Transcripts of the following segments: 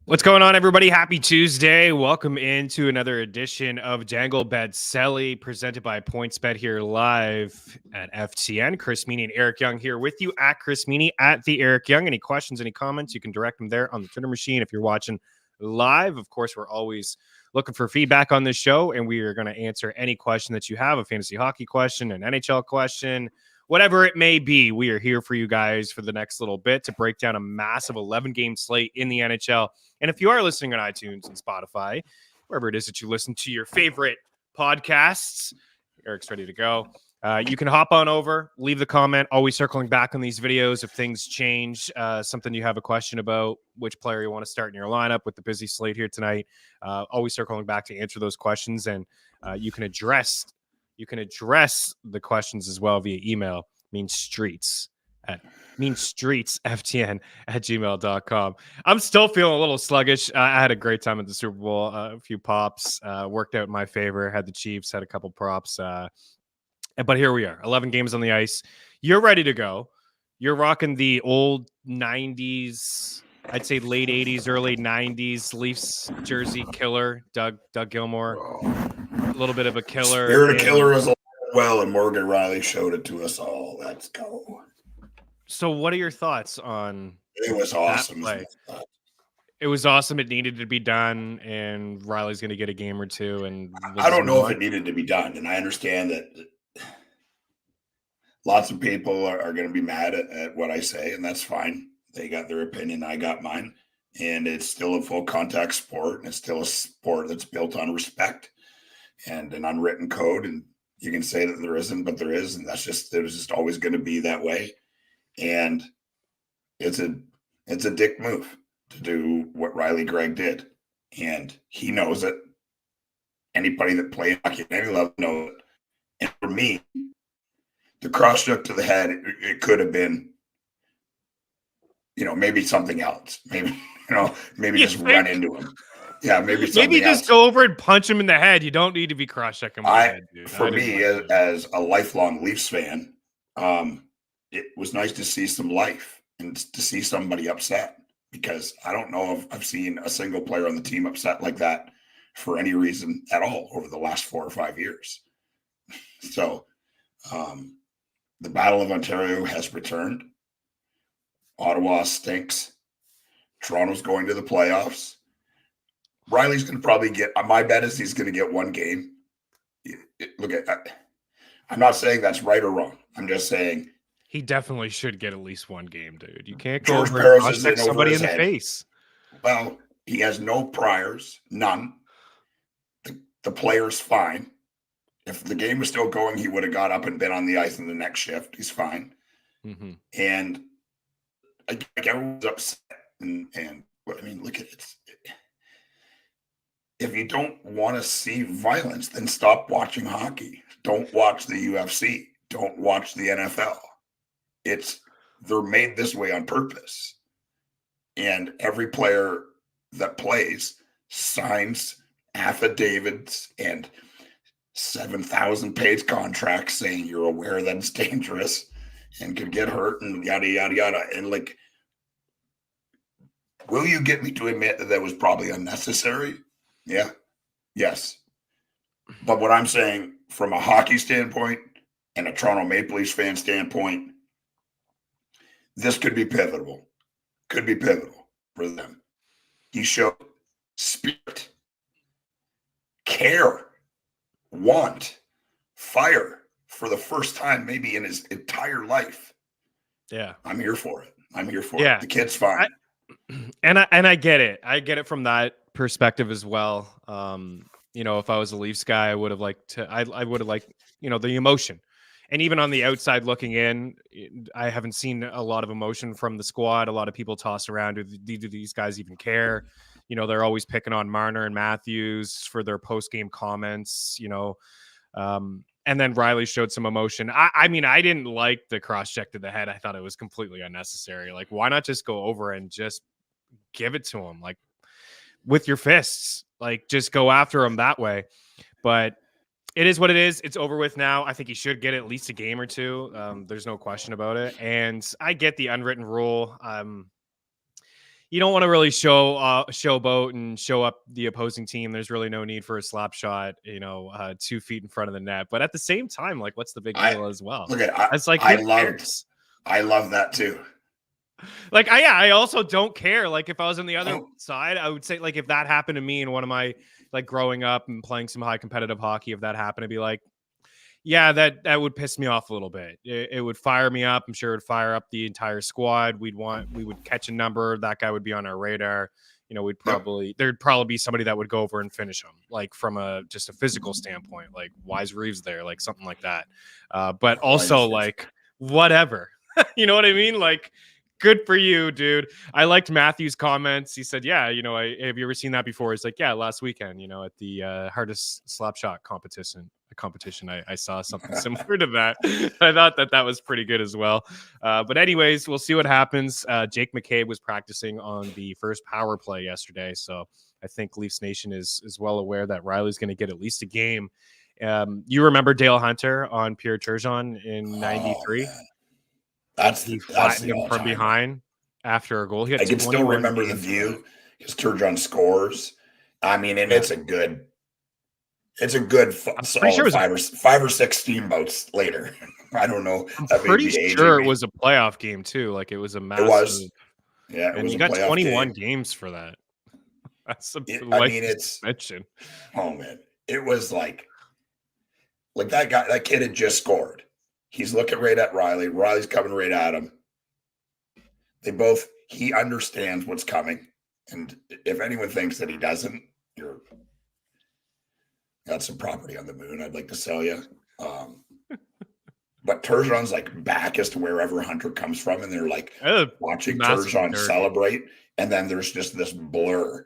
What's going on, everybody? Happy Tuesday. Welcome into another edition of Dangle Bet Celly, presented by PointsBet here live at FTN. Chris Meaney and Eric Young here with you at Chris Meaney, at the Eric Young. Any questions, any comments, you can direct them there on the Twitter machine. If you're watching live, of course, we're always looking for feedback on this show, and we are going to answer any question that you have, a fantasy hockey question, an NHL question, whatever it may be. We are here for you guys for the next little bit to break down a massive 11-game slate in the NHL. And if you are listening on iTunes and Spotify, wherever it is that you listen to your favorite podcasts, Eric's ready to go. You can hop on over, leave the comment, always circling back on these videos if things change, something you have a question about, which player you want to start in your lineup with the busy slate here tonight. Always circling back to answer those questions, and you can address the questions as well via email, meanstreetsftn@gmail.com. I'm still feeling a little sluggish. I had a great time at the Super Bowl. A few pops worked out in my favor. Had the Chiefs, had a couple props. But here we are, 11 games on the ice. You're ready to go. You're rocking the old 90s, I'd say late 80s, early 90s Leafs jersey killer, Doug Gilmour. A little bit of a killer. Spirit of killer is well, and Morgan Rielly showed it to us all. Let's go. So what are your thoughts on it? Was awesome. It was awesome. It needed to be done, and Riley's going to get a game or two. And I don't know if it needed to be done, and I understand that lots of people are going to be mad at what I say, and that's fine. They got their opinion. I got mine. And it's still a full contact sport, and it's still a sport that's built on respect and an unwritten code. And you can say that there isn't, but there is. And it was just always going to be that way. And it's a dick move to do what Riley Gregg did. And he knows it. Anybody that played hockey at any level knows it. And for me, the cross check to the head, it could have been, maybe something else. Maybe just run into him. Yeah, maybe just go over and punch him in the head. You don't need to be cross-checking my head, dude. For me, as a lifelong Leafs fan, it was nice to see some life and to see somebody upset, because I don't know if I've seen a single player on the team upset like that for any reason at all over the last 4 or 5 years. So the Battle of Ontario has returned. Ottawa stinks. Toronto's going to the playoffs. Riley's going to probably get, my bet is he's going to get one game. I'm not saying that's right or wrong. I'm just saying he definitely should get at least one game, dude. You can't go over and cross-check somebody in the face. Well, he has no priors, none. The player's fine. If the game was still going, he would have got up and been on the ice in the next shift. He's fine. Mm-hmm. And everyone's upset. And I mean, look at it. If you don't want to see violence, then stop watching hockey. Don't watch the UFC. Don't watch the NFL. They're made this way on purpose. And every player that plays signs affidavits and 7,000-page contracts saying you're aware that it's dangerous and could get hurt and yada, yada, yada. And will you get me to admit that was probably unnecessary? Yeah. Yes. But what I'm saying from a hockey standpoint and a Toronto Maple Leafs fan standpoint, this could be pivotal. Could be pivotal for them. He showed spirit, care, want, fire for the first time maybe in his entire life. Yeah. I'm here for it. Yeah. The kid's fine. And I get it. I get it from that perspective as well. If I was a Leafs guy, I would have liked the emotion. And even on the outside looking in, I haven't seen a lot of emotion from the squad. A lot of people toss around, do these guys even care? They're always picking on Marner and Matthews for their post-game comments, and then Riley showed some emotion. I mean, I didn't like the cross-check to the head. I thought it was completely unnecessary. Like, why not just go over and just give it to him? Like, with your fists, like, just go after him that way. But it is what it is. It's over with now. I think he should get at least a game or two. There's no question about it. And I get the unwritten rule. you don't want to really showboat and show up the opposing team. There's really no need for a slap shot, 2 feet in front of the net. But at the same time, like, what's the big deal as well? It's like I love that too. Like, I also don't care. Like, if I was on the other side, I would say, like, if that happened to me in one of my, like, growing up and playing some high competitive hockey, if that happened, to be like, yeah, that would piss me off a little bit. It would fire me up. I'm sure it would fire up the entire squad. We would catch a number. That guy would be on our radar. There'd probably be somebody that would go over and finish him, like from just a physical standpoint, like Wise Reeves there, like something like that. But also like whatever, you know what I mean? Like, good for you, dude. I liked Matthew's comments. He said, yeah, have you ever seen that before? He's like, yeah, last weekend, at the hardest slap shot competition, I saw something similar to that. I thought that was pretty good as well. But anyways, we'll see what happens. Jake McCabe was practicing on the first power play yesterday. So I think Leafs Nation is well aware that Rielly's going to get at least a game. You remember Dale Hunter on Pierre Turgeon in 93? He flattened him from behind after a goal. I can still remember the view because Turgeon scores. I mean, and it's a good. I'm pretty sure it was 5 or 6 steamboats later. I don't know. I'm pretty sure it was a playoff game too. Like, it was a massive. It was. Yeah, and you got 21 games for that. That's suspension. Oh man, it was like that kid had just scored. He's looking right at Rielly. Riley's coming right at him. He understands what's coming. And if anyone thinks that he doesn't, you're got some property on the moon I'd like to sell you. But Turgeon's like back as to wherever Hunter comes from. And they're like watching Turgeon celebrate. And then there's just this blur.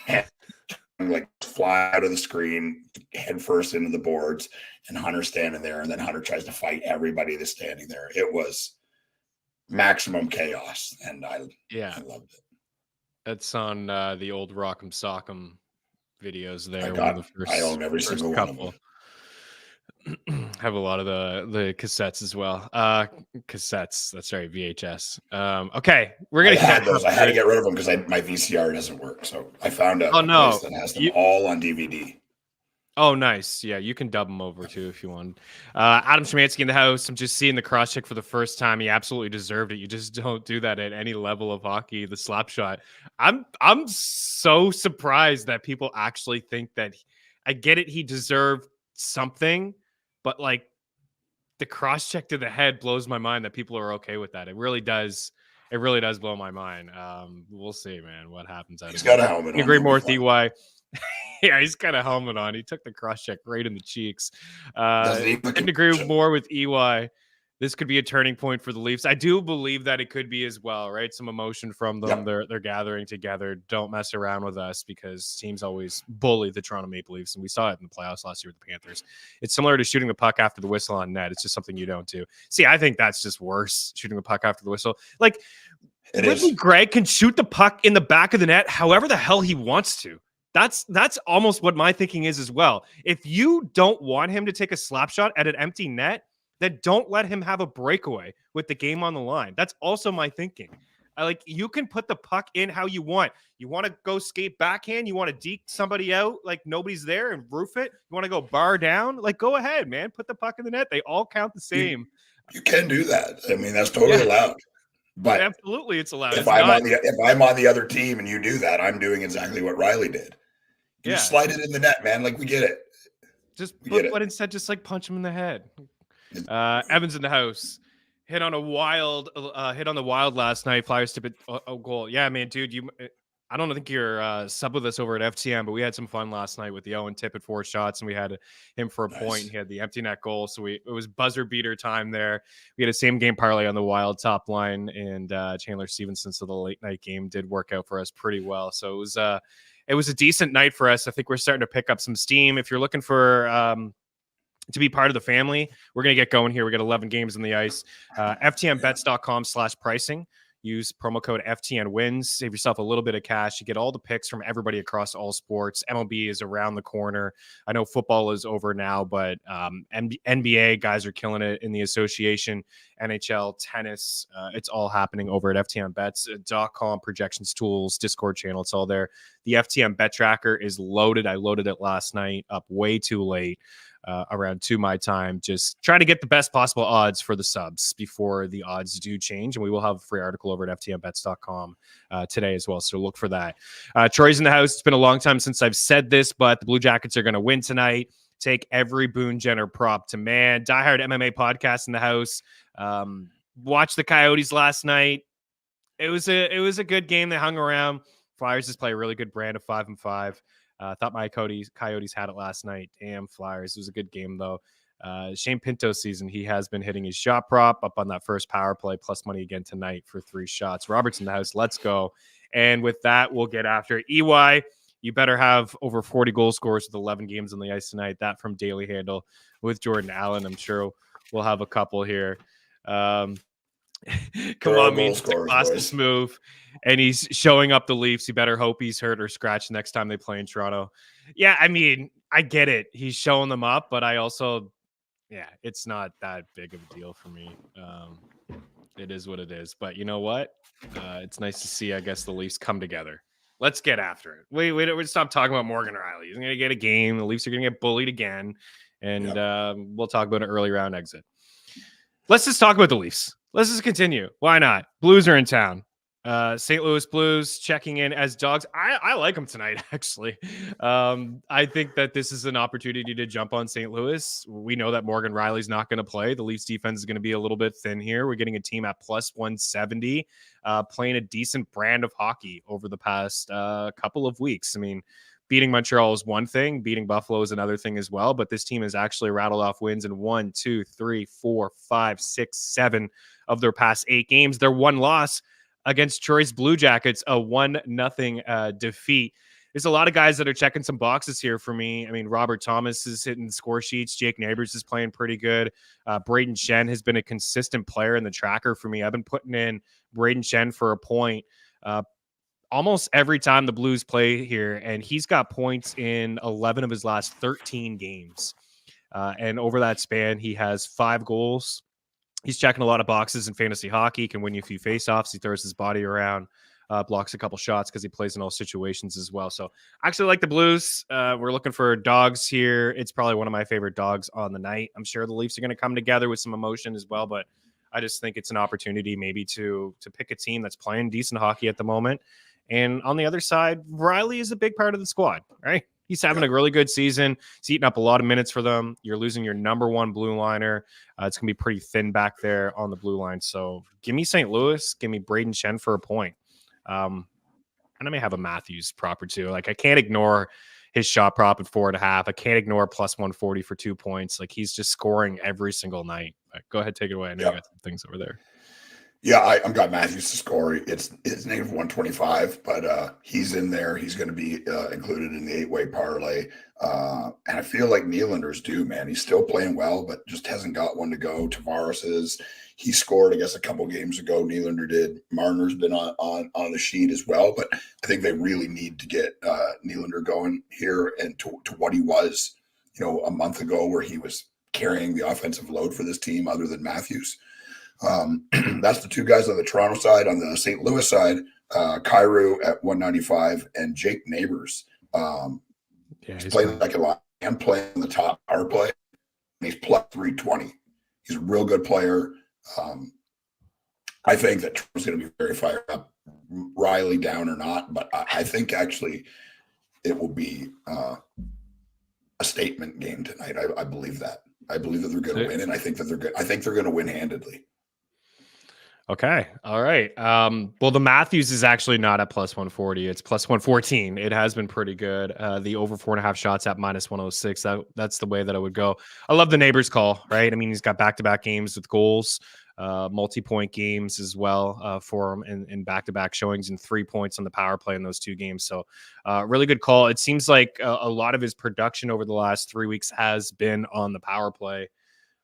And like fly out of the screen, head first into the boards, and Hunter standing there. And then Hunter tries to fight everybody that's standing there. It was maximum chaos. And I loved it. That's on the old Rock'em Sock'em videos there. I own every single one of them. Have a lot of the cassettes as well. Cassettes, that's right, VHS. Okay, we're gonna get those. I had to get rid of them because my VCR doesn't work. So I found a place that has them all on DVD. Oh, nice. Yeah, you can dub them over too if you want. Adam Szymanski in the house. I'm just seeing the cross check for the first time. He absolutely deserved it. You just don't do that at any level of hockey. The slap shot. I'm so surprised that people actually think that. I get it. He deserved something, but like the cross check to the head blows my mind that people are okay with that. It really does. It really does blow my mind. We'll see, man, what happens. He's got a helmet on. Agree more with EY. Yeah, he's got a helmet on. He took the cross check right in the cheeks. Couldn't agree more with EY. This could be a turning point for the Leafs. I do believe that it could be as well, right? Some emotion from them. Yep. They're gathering together. Don't mess around with us because teams always bully the Toronto Maple Leafs, and we saw it in the playoffs last year with the Panthers. It's similar to shooting the puck after the whistle on net. It's just something you don't do. See, I think that's just worse, shooting the puck after the whistle. Like, Whitney Gregg can shoot the puck in the back of the net however the hell he wants to. That's almost what my thinking is as well. If you don't want him to take a slap shot at an empty net, then don't let him have a breakaway with the game on the line. That's also my thinking. You can put the puck in how you want. You want to go skate backhand? You want to deke somebody out like nobody's there and roof it? You want to go bar down? Like, go ahead, man. Put the puck in the net. They all count the same. You can do that. I mean, that's totally allowed. But absolutely, it's allowed. If I'm on the other team and you do that, I'm doing exactly what Rielly did. You slide it in the net, man. Like, we get it. But instead, just like punch him in the head. Evans in the house hit on the wild last night. Flyers tip it a goal. Yeah, man, dude. I don't think you're sub with us over at FTM, but we had some fun last night with the Owen Tippett 4 shots, and we had him for a point. He had the empty net goal, so it was buzzer beater time there. We had a same game parlay on the Wild top line, and Chandler Stevenson. So the late night game did work out for us pretty well. So it was a decent night for us. I think we're starting to pick up some steam. If you're looking for to be part of the family, we're going to get going here. We got 11 games on the ice. FTMBets.com/pricing. Use promo code FTN wins. Save yourself a little bit of cash. You get all the picks from everybody across all sports. MLB is around the corner. I know football is over now, but NBA guys are killing it in the association. NHL, tennis, it's all happening over at FTNBets.com, projections tools, Discord channel. It's all there. The FTN Bet Tracker is loaded. I loaded it last night up way too late. Around 2 my time, just trying to get the best possible odds for the subs before the odds do change. And we will have a free article over at ftnbets.com today as well. So look for that. Troy's in the house. It's been a long time since I've said this, but the Blue Jackets are going to win tonight. Take every Boone Jenner prop to man. Diehard MMA podcast in the house. Watched the Coyotes last night. It was a good game. They hung around. Flyers just play a really good brand of 5-5. Thought my Coyotes had it last night. Damn, Flyers. It was a good game, though. Shane Pinto's season, he has been hitting his shot prop up on that first power play, plus money again tonight for 3 shots. Robert's in the house. Let's go. And with that, we'll get after it. EY, you better have over 40 goal scorers with 11 games on the ice tonight. That from Daily Handle with Jordan Allen. I'm sure we'll have a couple here. Come on, means the fastest move, and he's showing up the Leafs. You better hope he's hurt or scratched next time they play in Toronto. Yeah, I mean, I get it. He's showing them up, but I also, it's not that big of a deal for me. It is what it is. But you know what? It's nice to see, I guess, the Leafs come together. Let's get after it. We stop talking about Morgan Rielly. He's going to get a game. The Leafs are going to get bullied again, and we'll talk about an early round exit. Let's just talk about the Leafs. Let's just continue. Why not? Blues are in town. St. Louis Blues checking in as dogs. I like them tonight, actually. I think that this is an opportunity to jump on St. Louis. We know that Morgan Rielly's not going to play. The Leafs defense is going to be a little bit thin here. We're getting a team at plus 170, playing a decent brand of hockey over the past couple of weeks. I mean, beating Montreal is one thing. Beating Buffalo is another thing as well. But this team has actually rattled off wins in 1, 2, 3, 4, 5, 6, 7 of their past 8 games. Their one loss against Troy's Blue Jackets, a 1-0 defeat. There's a lot of guys that are checking some boxes here for me. I mean, Robert Thomas is hitting the score sheets. Jake Neighbors is playing pretty good. Braden Shen has been a consistent player in the tracker for me. I've been putting in Braden Shen for a point almost every time the Blues play here, and he's got points in 11 of his last 13 games. And over that span, he has 5 goals. He's checking a lot of boxes in fantasy hockey, can win you a few faceoffs. He throws his body around, blocks a couple shots because he plays in all situations as well. So I actually like the Blues. We're looking for dogs here. It's probably one of my favorite dogs on the night. I'm sure the Leafs are going to come together with some emotion as well, but I just think it's an opportunity maybe to pick a team that's playing decent hockey at the moment. And on the other side, Rielly is a big part of the squad, right? He's having a really good season. He's eating up a lot of minutes for them. You're losing your number one blue liner. It's going to be pretty thin back there on the blue line. So give me St. Louis. Give me Braden Shen for a point. And I may have a Matthews prop or two. Like, I can't ignore his shot prop at 4.5. I can't ignore plus 140 for 2 points. Like, he's just scoring every single night. But go ahead, take it away. I know you got some things over there. Yeah, I've got Matthews to score. It's negative 125, but he's in there. He's going to be included in the 8-way parlay. And I feel like Nylander's due, man. He's still playing well, but just hasn't got one to go. Tavares is. He scored, I guess, a couple games ago. Nylander did. Marner's been on the sheet as well, but I think they really need to get Nylander going here and to what he was, a month ago, where he was carrying the offensive load for this team other than Matthews. That's the 2 guys on the Toronto side. On the St. Louis side, Kyrou at 195 and Jake Neighbors. He's playing like a lot and playing the top power play. And he's plus 320. He's a real good player. I think that Toronto's going to be very fired up. Rielly down or not, but I think actually it will be a statement game tonight. I believe that. I believe that they're going to win, and I think that they're good. I think they're going to win handedly. Okay. All right. Well, the Matthews is actually not at plus 140. It's plus 114. It has been pretty good. The over 4.5 shots at minus 106. That's the way that I would go. I love the Neighbors call, right? I mean, he's got back-to-back games with goals, multi-point games as well for him in back-to-back showings and 3 points on the power play in those 2 games. So really good call. It seems like a lot of his production over the last 3 weeks has been on the power play.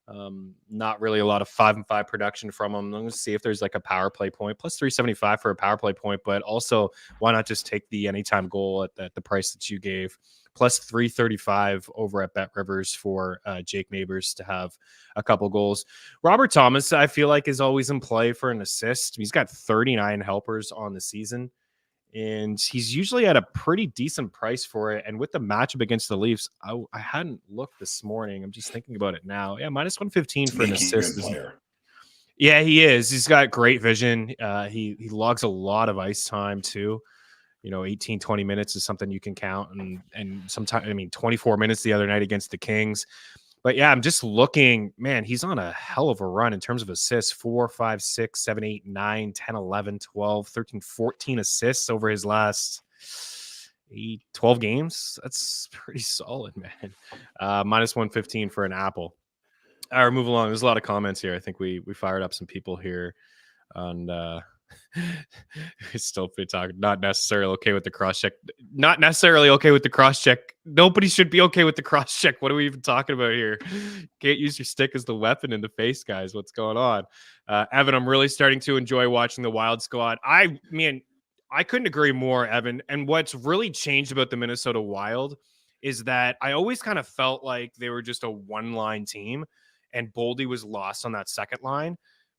Not really a lot of 5-and-5 production from him. I'm going to see if there's like a power play point, plus 375 for a power play point, but also why not just take the anytime goal at the price that you gave, plus 335 over at Bet Rivers for Jake Neighbors to have a couple goals. Robert Thomas, I feel like, is always in play for an assist. He's got 39 helpers on the season, and he's usually at a pretty decent price for it. And with the matchup against the Leafs, I hadn't looked this morning. I'm just thinking about it now. Yeah, minus 115 for an assist. Good player. Yeah, he is. He's got great vision. He logs a lot of ice time too. 18, 20 minutes is something you can count. And sometimes, 24 minutes the other night against the Kings. But yeah, I'm just looking, man, he's on a hell of a run in terms of assists. 4, 5, 6, 7, 8, 9, 10, 11, 12, 13, 14 assists over his last 12 games. That's pretty solid, man. Minus 115 for an Apple. All right, move along. There's a lot of comments here. I think we fired up some people here on still be talking. Not necessarily okay with the cross check. Not necessarily okay with the cross check. Nobody should be okay with the cross check. What are we even talking about here? Can't use your stick as the weapon in the face, guys. What's going on? Evan, I'm really starting to enjoy watching the Wild squad. I couldn't agree more, Evan. And what's really changed about the Minnesota Wild is that I always kind of felt like they were just a one-line team and Boldy was lost on that second line.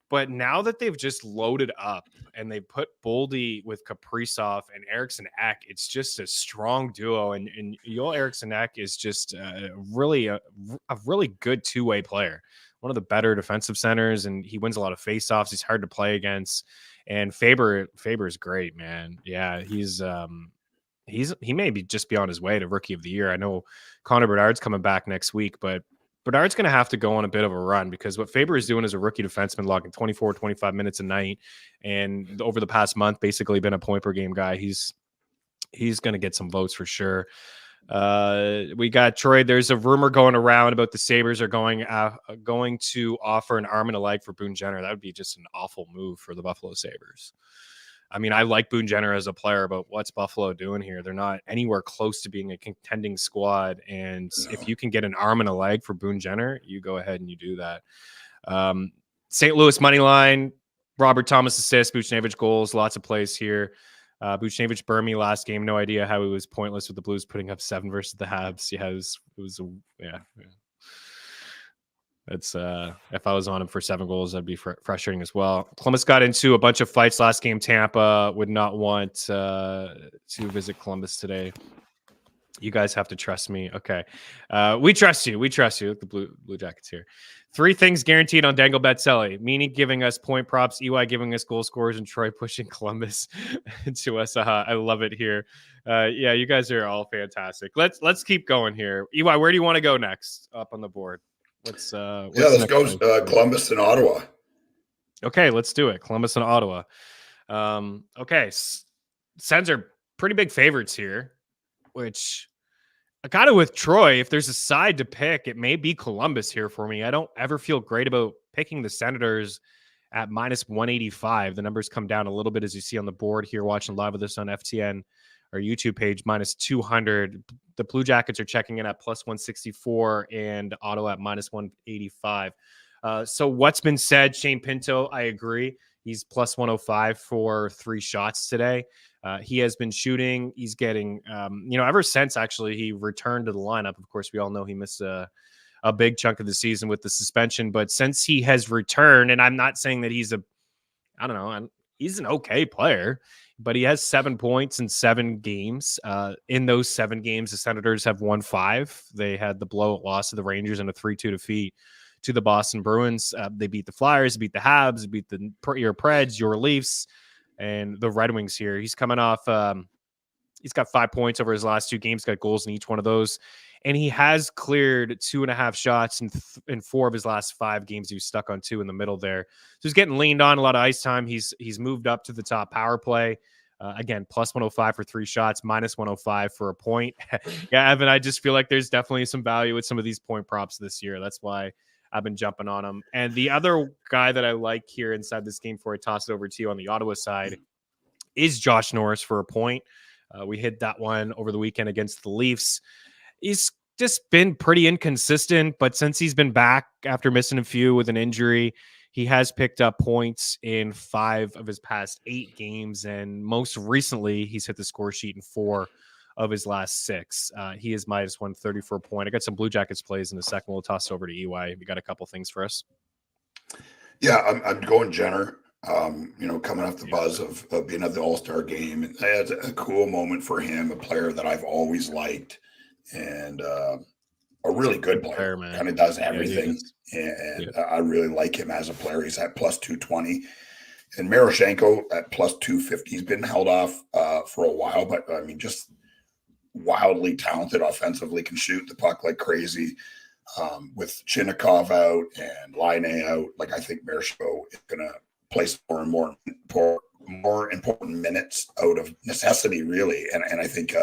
But now that they've just loaded up and they put Boldy with Kaprizov and Eriksson Ek, it's just a strong duo. And Joel Eriksson Ek is just really a really good two-way player, one of the better defensive centers, and he wins a lot of faceoffs. He's hard to play against. And Faber is great, man. Yeah, he may just be on his way to Rookie of the Year. I know Connor Bedard's coming back next week, but Bedard's going to have to go on a bit of a run because what Faber is doing as a rookie defenseman, logging 24, 25 minutes a night, and over the past month, basically been a point per game guy. He's going to get some votes for sure. We got Troy. There's a rumor going around about the Sabres are going to offer an arm and a leg for Boone Jenner. That would be just an awful move for the Buffalo Sabres. I like Boone Jenner as a player, but what's Buffalo doing here? They're not anywhere close to being a contending squad. And if you can get an arm and a leg for Boone Jenner, you go ahead and you do that. St. Louis money line, Robert Thomas assists, Buchnevich goals, lots of plays here. Buchnevich burned me last game. No idea how he was pointless with the Blues putting up 7 versus the Habs. Yeah, yeah. It's if I was on him for 7 goals, that'd be frustrating as well. Columbus got into a bunch of fights last game. Tampa would not want to visit Columbus today. You guys have to trust me. Okay. We trust you. We trust you. Look, the Blue Jackets here. 3 things guaranteed on Dangle Bet Celly. Meaney giving us point props, EY giving us goal scorers, and Troy pushing Columbus to us. I love it here. Yeah, you guys are all fantastic. Let's keep going here. EY, where do you want to go next up on the board? Let's go Columbus and Ottawa. Okay, let's do it. Columbus and Ottawa. Okay, Sens are pretty big favorites here, which I got it with Troy. If there's a side to pick, it may be Columbus here for me. I don't ever feel great about picking the Senators at minus 185. The numbers come down a little bit as you see on the board here, watching live with us on FTN, our YouTube page, minus 200. The Blue Jackets are checking in at plus 164 and Ottawa at minus 185. So what's been said, Shane Pinto, I agree. He's plus 105 for 3 shots today. He has been shooting. He's getting, ever since actually he returned to the lineup. Of course, we all know he missed a big chunk of the season with the suspension. But since he has returned, and I'm not saying that he's he's an okay player, but he has 7 points in 7 games. In those 7 games, the Senators have won 5. They had the blowout loss to the Rangers and a 3-2 defeat to the Boston Bruins. They beat the Flyers, beat the Habs, beat your Preds, your Leafs, and the Red Wings here. He's coming off, he's got 5 points over his last 2 games, got goals in each one of those. And he has cleared 2.5 shots in 4 of his last 5 games. He was stuck on 2 in the middle there. So he's getting leaned on, a lot of ice time. He's moved up to the top power play. Again, plus 105 for 3 shots, minus 105 for a point. Yeah, Evan, I just feel like there's definitely some value with some of these point props this year. That's why I've been jumping on him. And the other guy that I like here inside this game before I toss it over to you on the Ottawa side is Josh Norris for a point. We hit that one over the weekend against the Leafs. He's just been pretty inconsistent, but since he's been back after missing a few with an injury, he has picked up points in 5 of his past 8 games. And most recently, he's hit the score sheet in 4 of his last 6. He is minus 130 for a point. I got some Blue Jackets plays in a second. We'll toss it over to EY. You got a couple things for us? Yeah, I'm going Jenner. Coming off the buzz of being at the All-Star game. And it's a cool moment for him, a player that I've always liked, and a really good player. Kind of does everything. And I really like him as a player. He's at plus 220. And Maroshenko at plus 250. He's been held off for a while, but I mean, just wildly talented offensively, can shoot the puck like crazy. With Chinnikov out and Laine out, like I think Maroshenko is going to place more and more important minutes out of necessity, really. And I think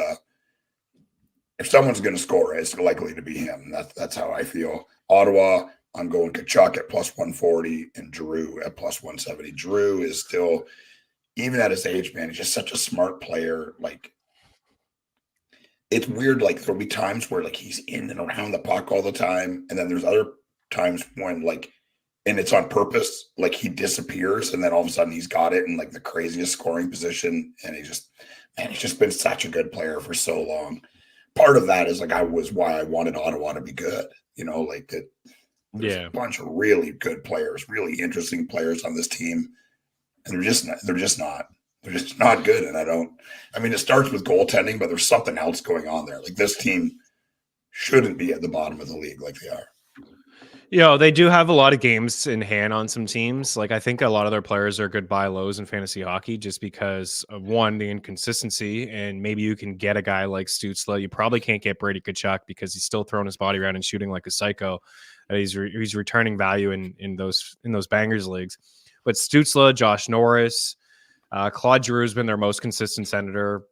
if someone's going to score, it's likely to be him. That's how I feel. Ottawa, I'm going Tkachuk at plus 140 and Drew at plus 170. Drew is still, even at his age, man, he's just such a smart player. Like, it's weird. Like, there'll be times where like he's in and around the puck all the time, and then there's other times when like, and it's on purpose, like he disappears, and then all of a sudden he's got it in like the craziest scoring position, and he's just been such a good player for so long. Part of that is like why I wanted Ottawa to be good. Like that. There's a bunch of really good players, really interesting players on this team, and they're just not good. And it starts with goaltending, but there's something else going on there. Like, this team shouldn't be at the bottom of the league like they are. They do have a lot of games in hand on some teams. Like, I think a lot of their players are good buy lows in fantasy hockey just because of, one, the inconsistency, and maybe you can get a guy like Stützle. You probably can't get Brady Tkachuk because he's still throwing his body around and shooting like a psycho. He's returning value in those bangers leagues. But Stützle, Josh Norris, Claude Giroux has been their most consistent senator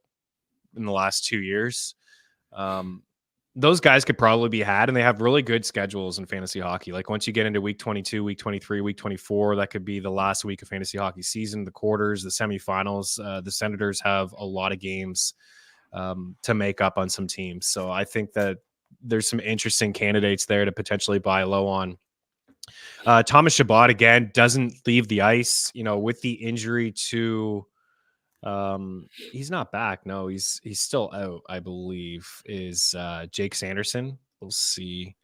in the last 2 years. Those guys could probably be had, and they have really good schedules in fantasy hockey. Like, once you get into week 22, week 23, week 24, that could be the last week of fantasy hockey season, the quarters, the semifinals. The Senators have a lot of games to make up on some teams. So I think that there's some interesting candidates there to potentially buy low on. Thomas Chabot, again, doesn't leave the ice, with the injury to he's not back. No, he's still out, I believe, is Jake Sanderson. We'll see.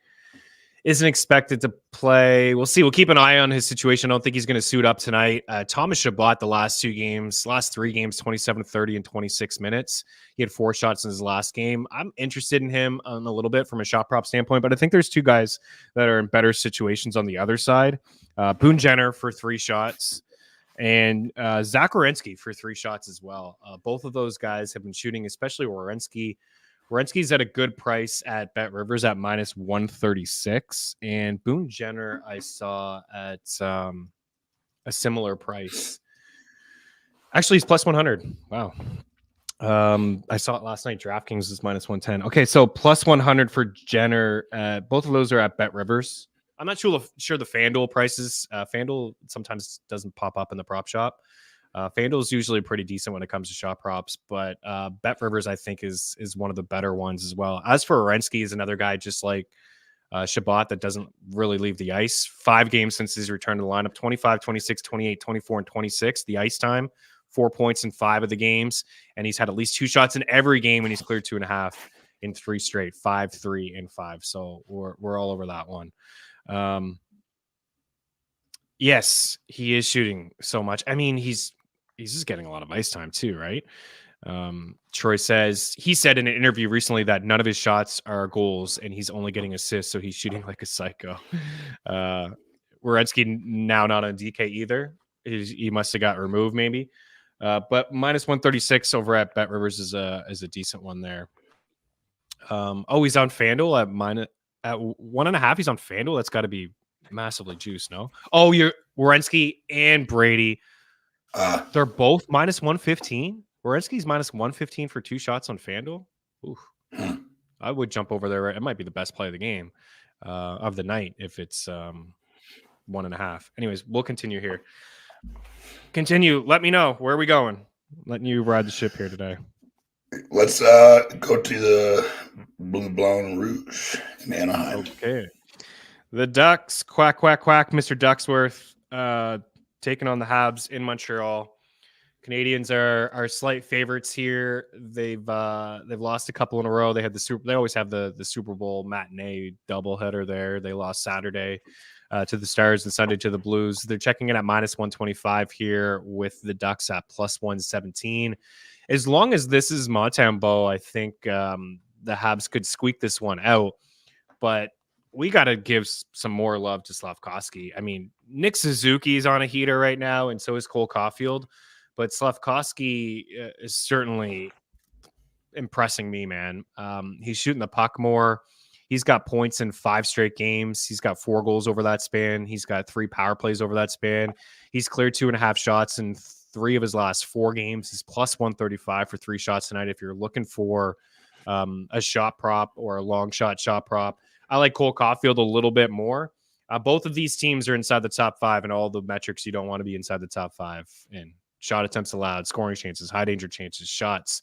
Isn't expected to play. We'll see. We'll keep an eye on his situation. I don't think he's going to suit up tonight. Thomas Chabot, the last 3 games, 27, 30, and 26 minutes. He had 4 shots in his last game. I'm interested in him a little bit from a shot prop standpoint, but I think there's 2 guys that are in better situations on the other side. Boone Jenner for 3 shots. And Zach Werenski for 3 shots as well. Both of those guys have been shooting, especially Werenski. Werenski's at a good price at Bet Rivers at minus 136. And Boone Jenner I saw at a similar price. Actually, he's plus 100. Wow. I saw it last night. DraftKings is minus 110. Okay, so plus 100 for Jenner. Both of those are at Bet Rivers. I'm not sure the FanDuel prices. FanDuel sometimes doesn't pop up in the prop shop. FanDuel is usually pretty decent when it comes to shot props, but Bet Rivers, I think, is one of the better ones as well. As for Werenski, is another guy just like Chabot that doesn't really leave the ice. 5 games since his return to the lineup, 25, 26, 28, 24, and 26. The ice time, 4 points in 5 of the games, and he's had at least 2 shots in every game, and he's cleared 2.5 in 3 straight, 5, 3, and 5. So we're all over that one. Yes, he is shooting so much. I mean, he's just getting a lot of ice time too, right? Troy says he said in an interview recently that none of his shots are goals and he's only getting assists, so he's shooting like a psycho. Werenski now not on DK either. He must have got removed maybe. But minus 136 over at Bet Rivers is a decent one there. He's on FanDuel at 1.5. He's on FanDuel. That's got to be massively juiced, no? Oh, you're Werenski and Brady. They're both minus 115. Werenski's minus 115 for 2 shots on FanDuel. Oof. I would jump over there. It might be the best play of the game, of the night, if it's 1.5. Anyways, we'll continue here. Let me know. Where are we going? Letting you ride the ship here today. Let's go to the Blue Blown Rouge in Anaheim. Okay. The Ducks, quack, quack, quack, Mr. Ducksworth, taking on the Habs in Montreal. Canadians are slight favorites here. They've lost a couple in a row. They always have the Super Bowl matinee doubleheader there. They lost Saturday to the Stars and Sunday to the Blues. They're checking in at -125 here with the Ducks at +117. As long as this is Montembeault, I think the Habs could squeak this one out. But we got to give some more love to Slafkovsky. I mean, Nick Suzuki's on a heater right now, and so is Cole Caulfield. But Slafkovsky is certainly impressing me, man. He's shooting the puck more. He's got points in 5 straight games. He's got 4 goals over that span. He's got 3 power plays over that span. He's cleared 2.5 shots in 3 of his last 4 games. He's +135 for 3 shots tonight. If you're looking for a shot prop or a long shot prop, I like Cole Caulfield a little bit more. Both of these teams are inside the top 5 and all the metrics you don't want to be inside the top 5 in. Shot attempts allowed, scoring chances, high danger chances, shots.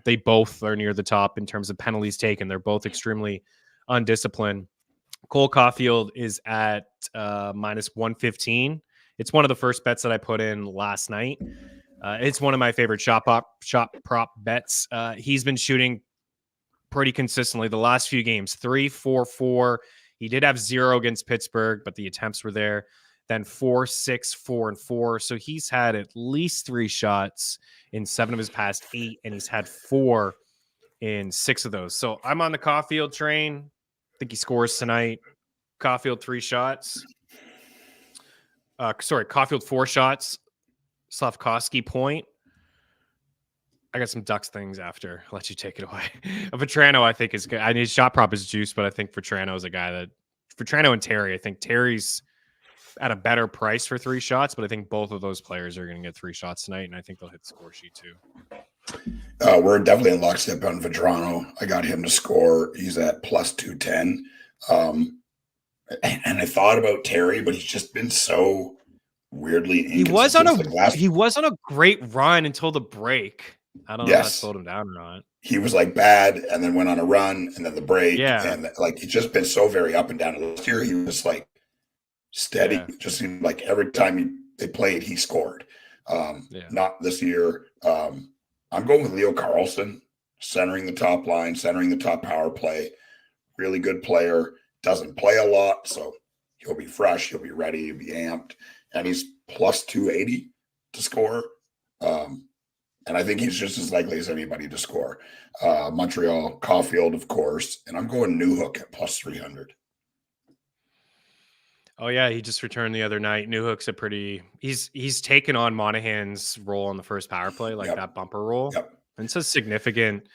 They both are near the top in terms of penalties taken. They're both extremely undisciplined. Cole Caulfield is at -115. It's one of the first bets that I put in last night. It's one of my favorite shot prop bets. He's been shooting pretty consistently the last few games, 3, 4, 4. He did have 0 against Pittsburgh, but the attempts were there. Then 4, 6, 4, and 4. So he's had at least 3 shots in 7 of his past 8, and he's had 4 in 6 of those. So I'm on the Caulfield train. I think he scores tonight. Caulfield 3 shots. Caulfield 4 shots. Slafkovsky point. I got some Ducks things after. I'll let you take it away. Vetrano, I think, is good. I mean, his shot prop is juice, but I think Vetrano is a guy that Vetrano and Terry. I think Terry's at a better price for 3 shots, but I think both of those players are going to get 3 shots tonight, and I think they'll hit the score sheet too. We're definitely in lockstep on Vetrano. I got him to score. He's at +210. And I thought about Terry, but he's just been so weirdly inconsistent. He was on a great run until the break. I don't know if that slowed him down or not. He was like bad and then went on a run and then the break. Yeah. And like he's just been so very up and down. Last year he was like steady. Yeah. It just seemed like every time they played, he scored. Not this year. I'm going with Leo Carlson, centering the top line, centering the top power play. Really good player. Doesn't play a lot, so he'll be fresh. He'll be ready. He'll be amped. And he's +280 to score. And I think he's just as likely as anybody to score. Montreal, Caulfield, of course. And I'm going Newhook at +300. Oh yeah, he just returned the other night. Newhook's he's taken on Monahan's role on the first power play, like that bumper role. And it's a significant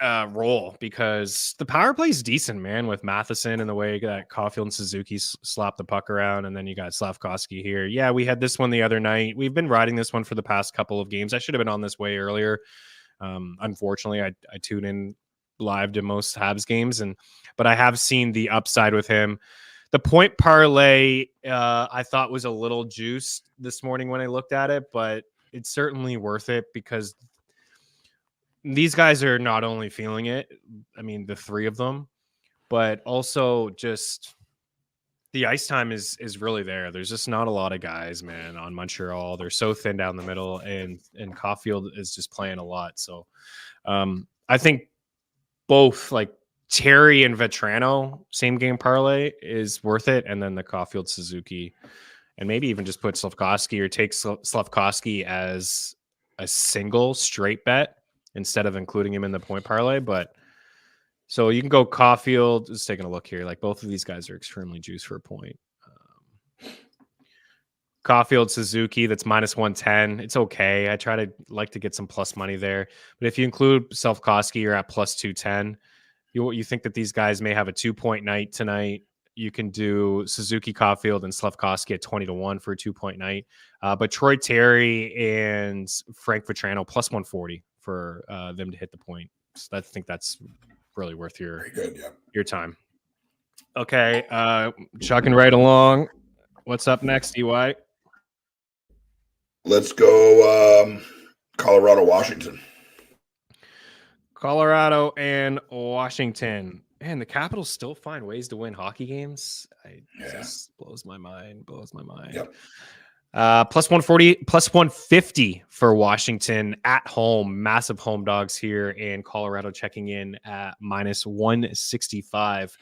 role because the power play is decent, man, with Matheson and the way that Caulfield and Suzuki slap the puck around, and then you got Slafkovsky here. Yeah, we had this one the other night. We've been riding this one for the past couple of games. I should have been on this way earlier. Unfortunately, I tune in live to most Habs games, but I have seen the upside with him. The point parlay I thought was a little juiced this morning when I looked at it, but it's certainly worth it because these guys are not only feeling it, I mean, the 3 of them, but also just the ice time is really there. There's just not a lot of guys, man, on Montreal. They're so thin down the middle, and Caulfield is just playing a lot. So I think both like Terry and Vetrano, same game parlay is worth it. And then the Caulfield Suzuki, and maybe even just put Slafkovsky or take Slafkovsky as a single straight bet instead of including him in the point parlay. But so you can go Caulfield. Just taking a look here. Like both of these guys are extremely juiced for a point. Caulfield, Suzuki, that's -110. It's okay. I try to like to get some plus money there. But if you include Slafkovsky, you're at +210. You think that these guys may have a 2-point night tonight. You can do Suzuki, Caulfield, and Slafkovsky at 20-1 for a 2-point night. But Troy Terry and Frank Vetrano +140 for them to hit the point. So I think that's really worth your time. Okay, chugging right along. What's up next, EY? Let's go Colorado, Washington. Colorado and Washington. Man, the Capitals still find ways to win hockey games. This blows my mind. Yep. Plus 140, plus 150 for Washington at home. Massive home dogs here, and Colorado checking in at minus 165.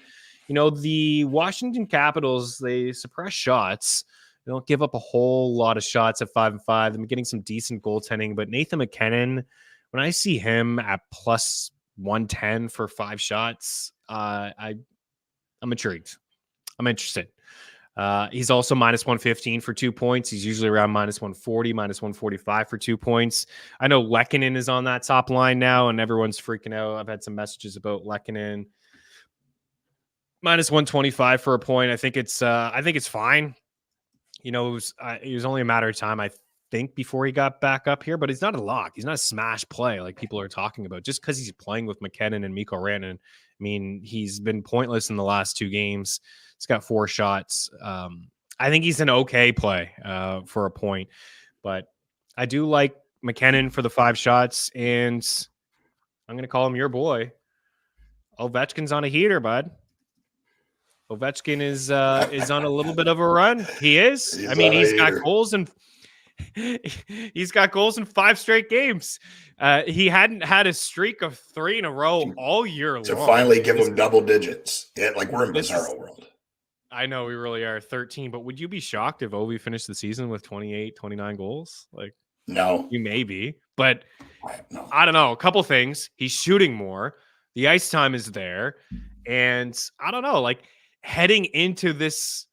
The Washington Capitals, they suppress shots. They don't give up a whole lot of shots at 5-5. They're getting some decent goaltending, but Nathan McKinnon, when I see him at plus 110 for 5 shots, I'm intrigued. I'm interested. He's also minus 115 for 2 points. He's usually around minus 140, minus 145 for 2 points. I know Lehkonen is on that top line now, and everyone's freaking out. I've had some messages about Lehkonen. Minus 125 for a point. I think it's fine. It was only a matter of time, I think, before he got back up here, but he's not a lock. He's not a smash play like people are talking about just because he's playing with McKinnon and Mikko Rantanen. I mean, he's been pointless in the last 2 games. He's got 4 shots. I think he's an okay play for a point, but I do like McKinnon for the 5 shots, and I'm going to call him your boy. Ovechkin's on a heater, bud. Ovechkin is on a little bit of a run. He is. He's got goals and he's got goals in 5 straight games. He hadn't had a streak of 3 in a row all year long. To finally give him double digits. Yeah, like we're in bizarro world. I know we really are 13, but would you be shocked if Ovi finished the season with 28, 29 goals? Like, no. You may be, but no. I don't know. A couple things. He's shooting more. The ice time is there. And I don't know, like, heading into this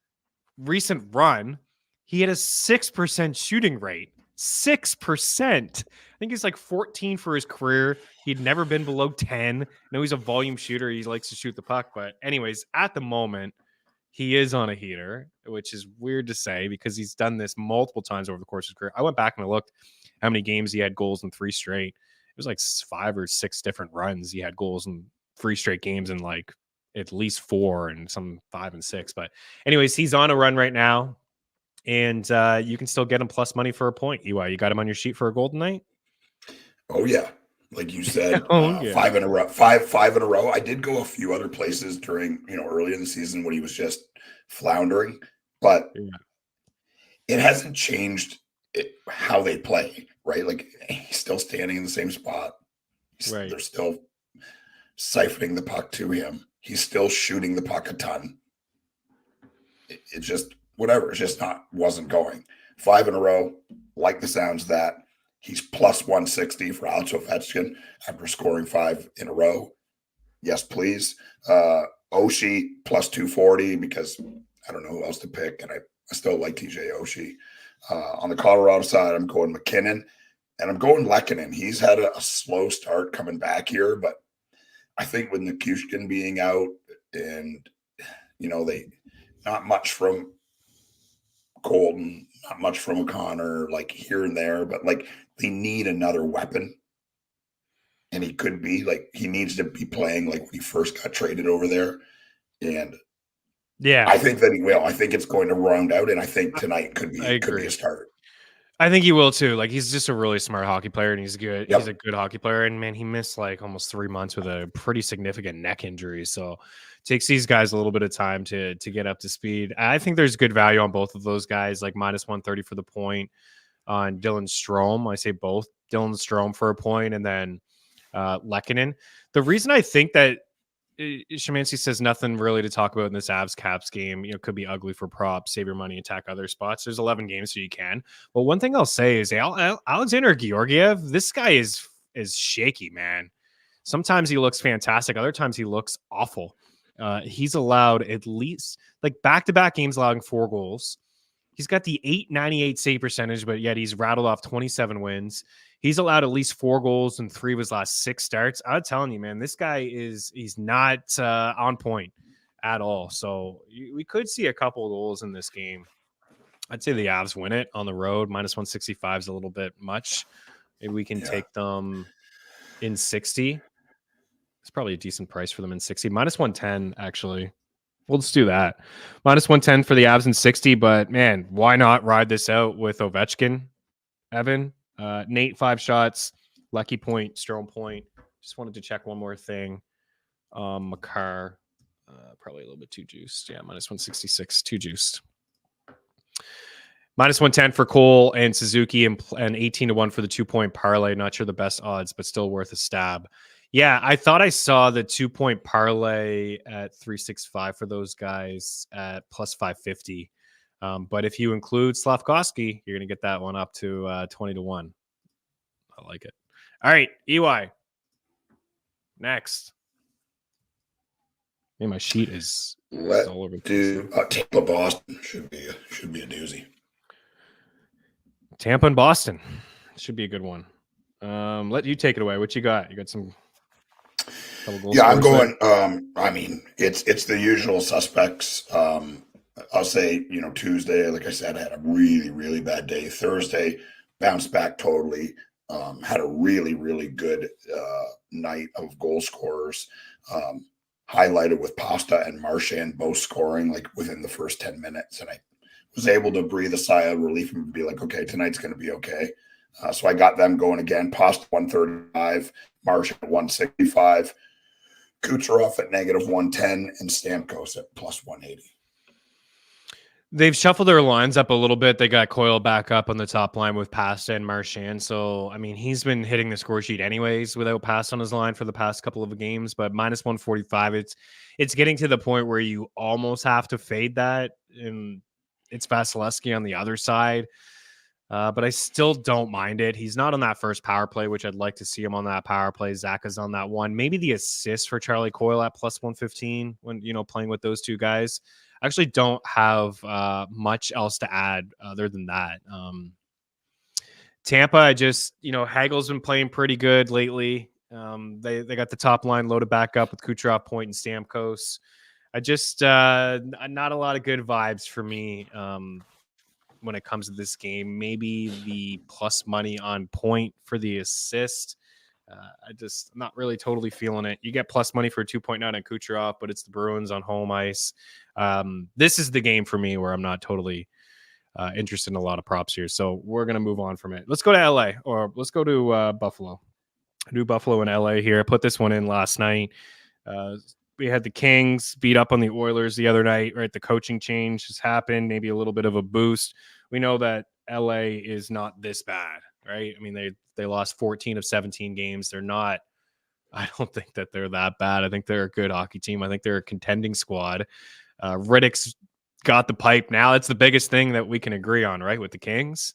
recent run, he had a 6% shooting rate. 6%. I think he's like 14 for his career. He'd never been below 10. No, he's a volume shooter. He likes to shoot the puck. But anyways, at the moment, he is on a heater, which is weird to say because he's done this multiple times over the course of his career. I went back and I looked how many games he had goals in 3 straight. It was like 5 or 6 different runs. He had goals in 3 straight games and like at least 4 and some 5 and 6. But anyways, he's on a run right now. And you can still get him plus money for a point. You got him on your sheet for a golden night? Oh, yeah. Like you said, 5 in a row. Five in a row. I did go a few other places during, early in the season when he was just floundering. But it hasn't changed how they play, right? Like he's still standing in the same spot. Right. They're still siphoning the puck to him. He's still shooting the puck a ton. It just, whatever. It's just wasn't going. 5 in a row. Like the sounds of that. He's plus 160 for Alex Ovechkin after scoring 5 in a row. Yes, please. Oshie plus 240 because I don't know who else to pick, and I still like TJ Oshie. On the Colorado side, I'm going McKinnon, and I'm going Lehkonen. He's had a slow start coming back here, but I think with Nichushkin being out and, they not much from Colton, not much from O'Connor, like here and there, but like they need another weapon. And he could be like, he needs to be playing like when he first got traded over there. And yeah, I think that he will. I think it's going to round out. And I think tonight could be a start. I think he will too. Like he's just a really smart hockey player and he's good. Yep. He's a good hockey player. And man, he missed like almost 3 months with a pretty significant neck injury. So it takes these guys a little bit of time to get up to speed. I think there's good value on both of those guys, like minus 130 for the point on Dylan Strome. I say both Dylan Strome for a point and then Lehkonen. The reason I think that Shemansky says nothing really to talk about in this Avs Caps game, could be ugly for props, save your money, attack other spots. There's 11 games, so you can. But one thing I'll say is Alexander Georgiev, this guy is shaky, man. Sometimes he looks fantastic. Other times he looks awful. He's allowed at least like back-to-back games allowing 4 goals. He's got the .898 save percentage, but yet he's rattled off 27 wins. He's allowed at least 4 goals in 3 of his last 6 starts. I'm telling you, man, this guy he's not on point at all. So we could see a couple of goals in this game. I'd say the Avs win it on the road. Minus 165 is a little bit much. Maybe we can take them in 60. It's probably a decent price for them in 60. Minus 110, actually. We'll just do that. Minus 110 for the Avs in 60. But, man, why not ride this out with Ovechkin, Evan? Nate, 5 shots. Lucky point, Strome point. Just wanted to check one more thing. Makar, probably a little bit too juiced. Yeah, minus 166, too juiced. Minus 110 for Cole and Suzuki, and 18-1 for the 2-point parlay. Not sure the best odds, but still worth a stab. Yeah, I thought I saw the 2-point parlay at 365 for those guys at plus 550. But if you include Slavkovsky, you're going to get that one up to 20-1. I like it. All right, EY. Next. Hey, my sheet is all over. Tampa Boston should be a doozy. Tampa and Boston should be a good one. Let you take it away. What you got? You got some couple goals? Yeah, I'm going. I mean, it's the usual suspects. I'll say, Tuesday, like I said, I had a really, really bad day. Thursday, bounced back totally. Had a really, really good night of goal scorers. Highlighted with Pasta and Marchand both scoring like within the first 10 minutes, and I was able to breathe a sigh of relief and be like, okay, tonight's going to be okay. So I got them going again. Pasta 135, Marchand 165, Kucherov at negative 110, and Stamkos at plus 180. They've shuffled their lines up a little bit. They got Coyle back up on the top line with Pasta and Marchand. So, I mean, he's been hitting the score sheet anyways without Pasta on his line for the past couple of games. But minus 145, it's getting to the point where you almost have to fade that. And it's Vasilevsky on the other side. But I still don't mind it. He's not on that first power play, which I'd like to see him on that power play. Zach is on that one. Maybe the assist for Charlie Coyle at plus 115 when, playing with those two guys. I actually don't have much else to add other than that. Tampa, I just, Hagel's been playing pretty good lately. They got the top line loaded back up with Kucherov, Point, and Stamkos. I just, not a lot of good vibes for me when it comes to this game. Maybe the plus money on Point for the assist. I'm not really totally feeling it. You get plus money for 2.9 on Kucherov, but it's the Bruins on home ice. This is the game for me where I'm not totally interested in a lot of props here. So we're going to move on from it. Let's go to LA, or let's go to Buffalo. Do Buffalo and LA here. I put this one in last night. We had the Kings beat up on the Oilers the other night, right? The coaching change has happened, maybe a little bit of a boost. We know that LA is not this bad, right? I mean, they lost 14 of 17 games. They're not, I don't think that they're that bad. I think they're a good hockey team. I think they're a contending squad. Riddick's got the pipe now. That's the biggest thing that we can agree on, right? With the Kings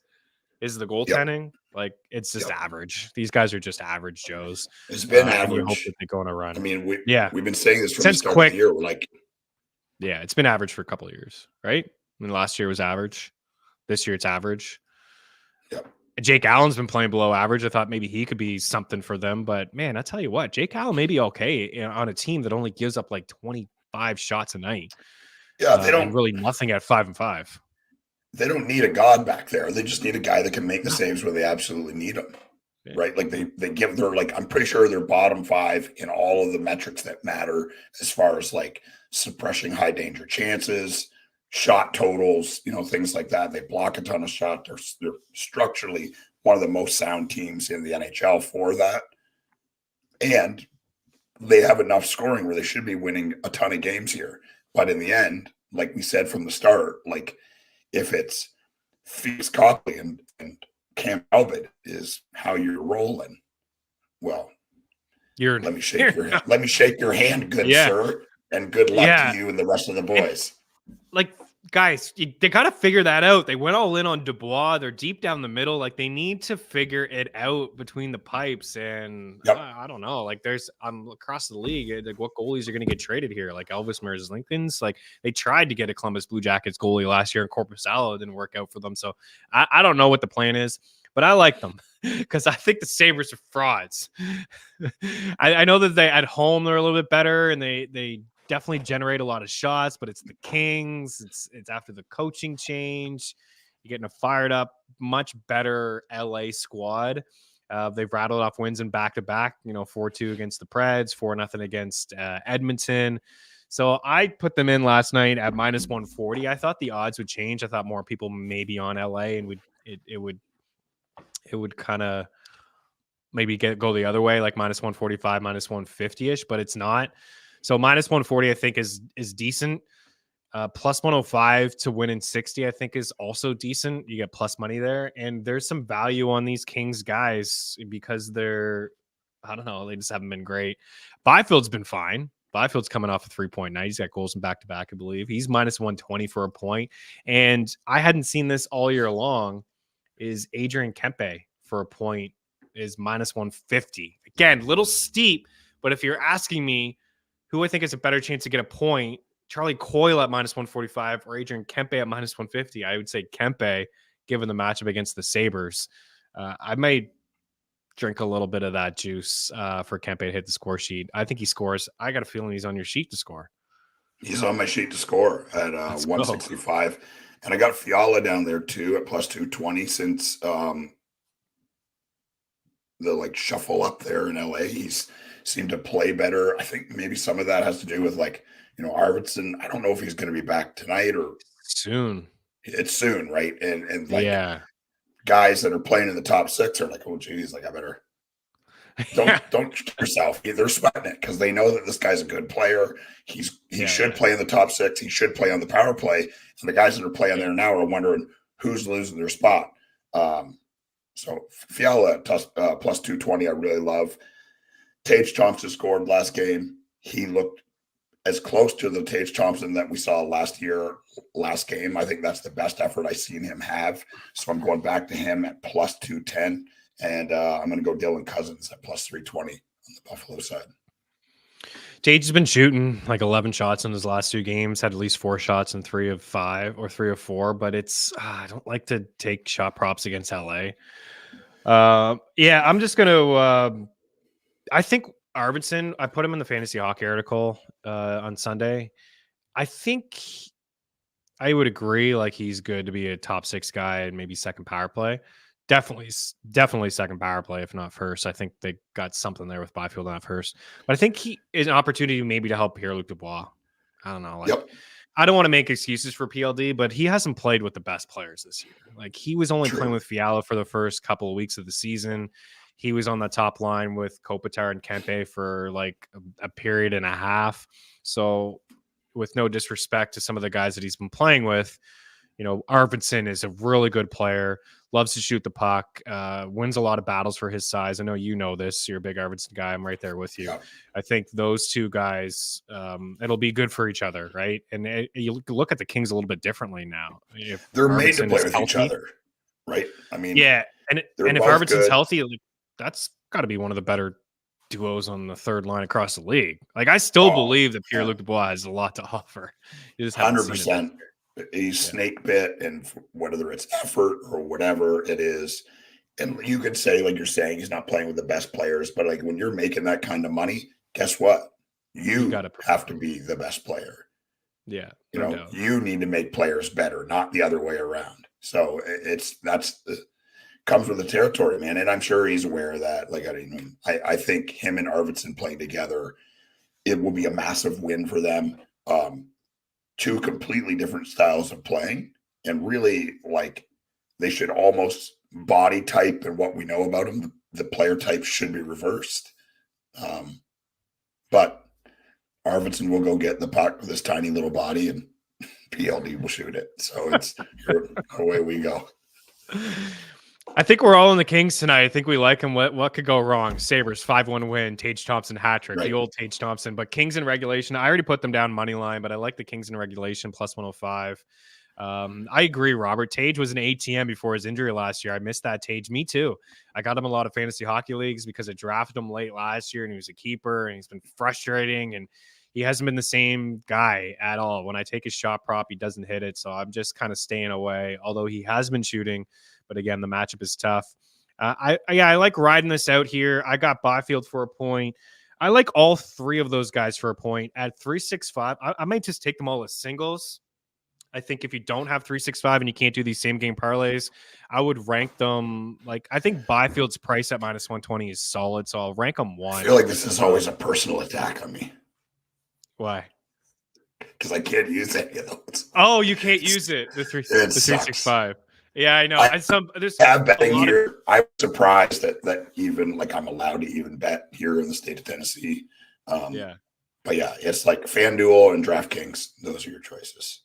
is the goaltending. Yep. Like, it's just average. These guys are just average Joes. It's been average. You hope that they go on a run. I mean, we've been saying this from Since the start quick, of the year. We're like, yeah, it's been average for a couple of years, right? I mean, last year was average. This year it's average. Yep. Jake Allen's been playing below average. I thought maybe he could be something for them, but man, I tell you what, Jake Allen may be okay on a team that only gives up like 25 shots a night. Yeah, they don't and really nothing at 5-5. They don't need a god back there. They just need a guy that can make the saves where they absolutely need them. Yeah. Right? Like they give their, like, I'm pretty sure they're bottom 5 in all of the metrics that matter as far as like suppressing high danger chances, shot totals, things like that. They block a ton of shots. They're structurally one of the most sound teams in the NHL for that. And they have enough scoring where they should be winning a ton of games here. But in the end, like we said from the start, like if it's Felix Copley and Cam Talbot is how you're rolling, well, let me shake your hand, good sir, and good luck to you and the rest of the boys. Like, guys, they got to figure that out. They went all in on Dubois. They're deep down the middle. Like, they need to figure it out between the pipes. And I don't know. Like, there's across the league, like, what goalies are going to get traded here? Like Elvis Merzlikins. Like, they tried to get a Columbus Blue Jackets goalie last year, and Korpisalo didn't work out for them. So I don't know what the plan is, but I like them because I think the Sabres are frauds. I know that they at home they're a little bit better, and they definitely generate a lot of shots, but it's the Kings. It's after the coaching change. You're getting a fired up, much better LA squad. They've rattled off wins in back-to-back, 4-2 against the Preds, 4-0 against Edmonton. So I put them in last night at minus 140. I thought the odds would change. I thought more people may be on LA and it it would kind of maybe go the other way, like -145, -150-ish, but it's not. So -140, I think, is decent. +105 to win in 60, I think, is also decent. You get plus money there. And there's some value on these Kings guys because they're, I don't know, they just haven't been great. Byfield's been fine. Byfield's coming off a 3-point night. He's got goals in back-to-back, I believe. He's -120 for a point. And I hadn't seen this all year long, is Adrian Kempe for a point is -150. Again, little steep, but if you're asking me who I think has a better chance to get a point, Charlie Coyle at -145 or Adrian Kempe at -150, I would say Kempe, given the matchup against the Sabres. I might drink a little bit of that juice for Kempe to hit the score sheet. I think he scores. I got a feeling he's on your sheet to score. He's on my sheet to score at 165. And I got Fiala down there too at +220 since the like shuffle up there in LA. He's seemed to play better. I think maybe some of that has to do with like, Arvidsson. I don't know if he's going to be back tonight or soon. It's soon, right? And like guys that are playing in the top 6 are like, oh geez, like I better don't yourself. They're sweating it because they know that this guy's a good player. He should play in the top 6. He should play on the power play. And the guys that are playing there now are wondering who's losing their spot. So Fiala +220, I really love. Tage Thompson scored last game. He looked as close to the Tage Thompson that we saw last game. I think that's the best effort I've seen him have. So I'm going back to him at +210. And I'm going to go Dylan Cousins at +320 on the Buffalo side. Tage has been shooting like 11 shots in his last 2 games, had at least 4 shots in 3 of 5 or 3 of 4, but it's, I don't like to take shot props against LA. I'm just going to, I think Arvidsson, I put him in the fantasy hockey article on Sunday. I think I would agree. Like he's good to be a top 6 guy and maybe second power play. Definitely second power play, if not first. I think they got something there with Byfield not first. But I think he is an opportunity maybe to help Pierre-Luc Dubois. I don't know. I don't want to make excuses for PLD, but he hasn't played with the best players this year. Like he was only playing with Fiala for the first couple of weeks of the season. He was on the top line with Kopitar and Kempe for like a period and a half. So with no disrespect to some of the guys that he's been playing with, Arvidsson is a really good player, loves to shoot the puck, wins a lot of battles for his size. I know you know this. You're a big Arvidsson guy. I'm right there with you. Yeah. I think those two guys, it'll be good for each other, right? And you look at the Kings a little bit differently now. If they're made to play with each other, right? I mean, yeah. And if Arvidsson's healthy, that's got to be one of the better duos on the third line across the league. Like I still believe that Pierre-Luc Dubois has a lot to offer. You just 100%. He's snake bit, and whether it's effort or whatever it is, and you could say, like you're saying, he's not playing with the best players, but like when you're making that kind of money, guess what? You have to be the best player. Yeah, you need to make players better, not the other way around. So comes with the territory, man, and I'm sure he's aware of that. Like I think him and Arvidsson playing together, it will be a massive win for them. 2 completely different styles of playing, and really like they should almost body type and what we know about them, the player type should be reversed. But Arvidsson will go get the puck with his tiny little body and PLD will shoot it. So it's away we go. I think we're all in the Kings tonight. I think we like him. What could go wrong? Sabres 5-1 win. Tage Thompson hat trick. Right. The old Tage Thompson. But Kings in regulation. I already put them down money line, but I like the Kings in regulation +105. I agree, Robert. Tage was an ATM before his injury last year. I missed that Tage. Me too. I got him a lot of fantasy hockey leagues because I drafted him late last year, and he was a keeper, and he's been frustrating, and he hasn't been the same guy at all. When I take his shot prop, he doesn't hit it, so I'm just kind of staying away. Although he has been shooting. But again, the matchup is tough. I like riding this out here. I got Byfield for a point. I like all 3 of those guys for a point at 365. I might just take them all as singles. I think if you don't have 365 and you can't do these same game parlays, I would rank them like I think Byfield's price at -120 is solid, so I'll rank them 1. I feel like this is always a personal attack on me. Why? Because I can't use any of those. Oh, you can't use it. The 365. Yeah, I know. I And there's have a betting lot of here. I'm surprised that even like I'm allowed to even bet here in the state of Tennessee. yeah. But yeah, it's like FanDuel and DraftKings. Those are your choices.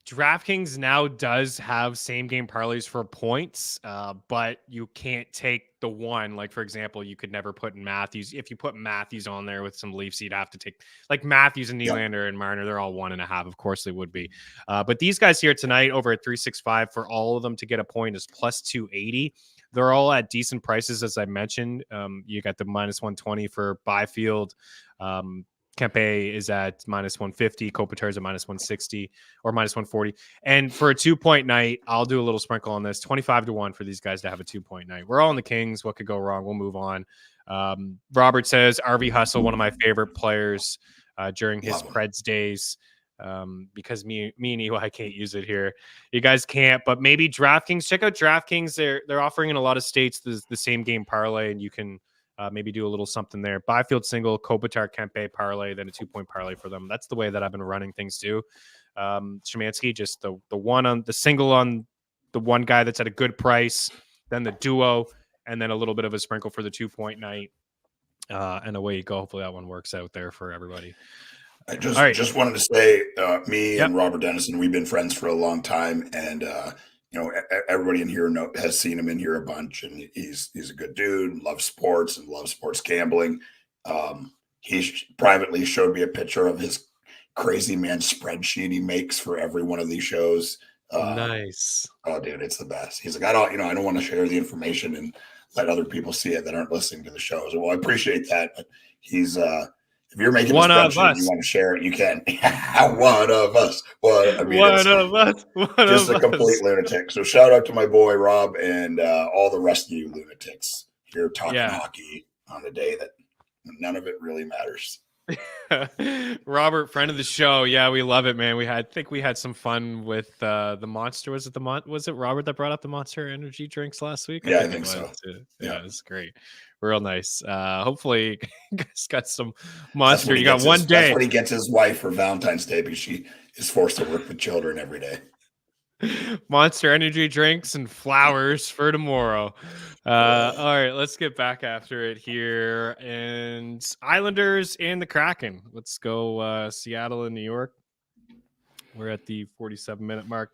DraftKings now does have same game parlays for points, but you can't take the one. Like, for example, you could never put in Matthews. If you put Matthews on there with some Leafs, you'd have to take like Matthews and Yep. Nylander and Marner. They're all 1.5. Of course they would be. But these guys here tonight over at 365 for all of them to get a point is plus 280. They're all at decent prices, as I mentioned. You got the minus 120 for Byfield. Kempe is at minus 150. Kopitar is at minus 160 or minus 140. And for a 2-point night, I'll do a little sprinkle on this 25-1 for these guys to have a 2-point night. We're all in the Kings. What could go wrong? We'll move on. Robert says RV Hustle, one of my favorite players during his Preds days. Because Meaney, well, I can't use it here. You guys can't, but maybe DraftKings. Check out DraftKings. They're offering in a lot of states the same game parlay, and you can maybe do a little something there. Byfield single, Kopitar, Kempe parlay, then a 2-point parlay for them. That's the way that I've been running things too. Szymanski, just the one on the single on the one guy that's at a good price, then the duo, and then a little bit of a sprinkle for the 2-point night. And away you go. Hopefully that one works out there for everybody. I just wanted to say, me Yep. and Robert Dennison, we've been friends for a long time, and everybody in here has seen him in here a bunch, and he's a good dude, loves sports and loves sports gambling. He privately showed me a picture of his crazy man spreadsheet he makes for every one of these shows. Nice. Oh, dude, it's the best. He's like, I don't want to share the information and let other people see it that aren't listening to the shows. Well, I appreciate that, but he's if you're making one a of spreadsheet us. You want to share it, you can. One of us. Well, I mean, one of us. Just a complete lunatic. So shout out to my boy Rob and all the rest of you lunatics here talking hockey on a day that none of it really matters. Robert, friend of the show. Yeah, we love it, man. I think we had some fun with the Monster. Was it Robert that brought up the Monster energy drinks last week? Yeah, I think so. Yeah, it's great. Real nice. Hopefully you guys got some Monster. You got one day. That's what he gets his wife for Valentine's Day, because she is forced to work with children every day. Monster energy drinks and flowers for tomorrow. All right, let's get back after it here. And Islanders and the Kraken. Let's go Seattle and New York. We're at the 47-minute mark.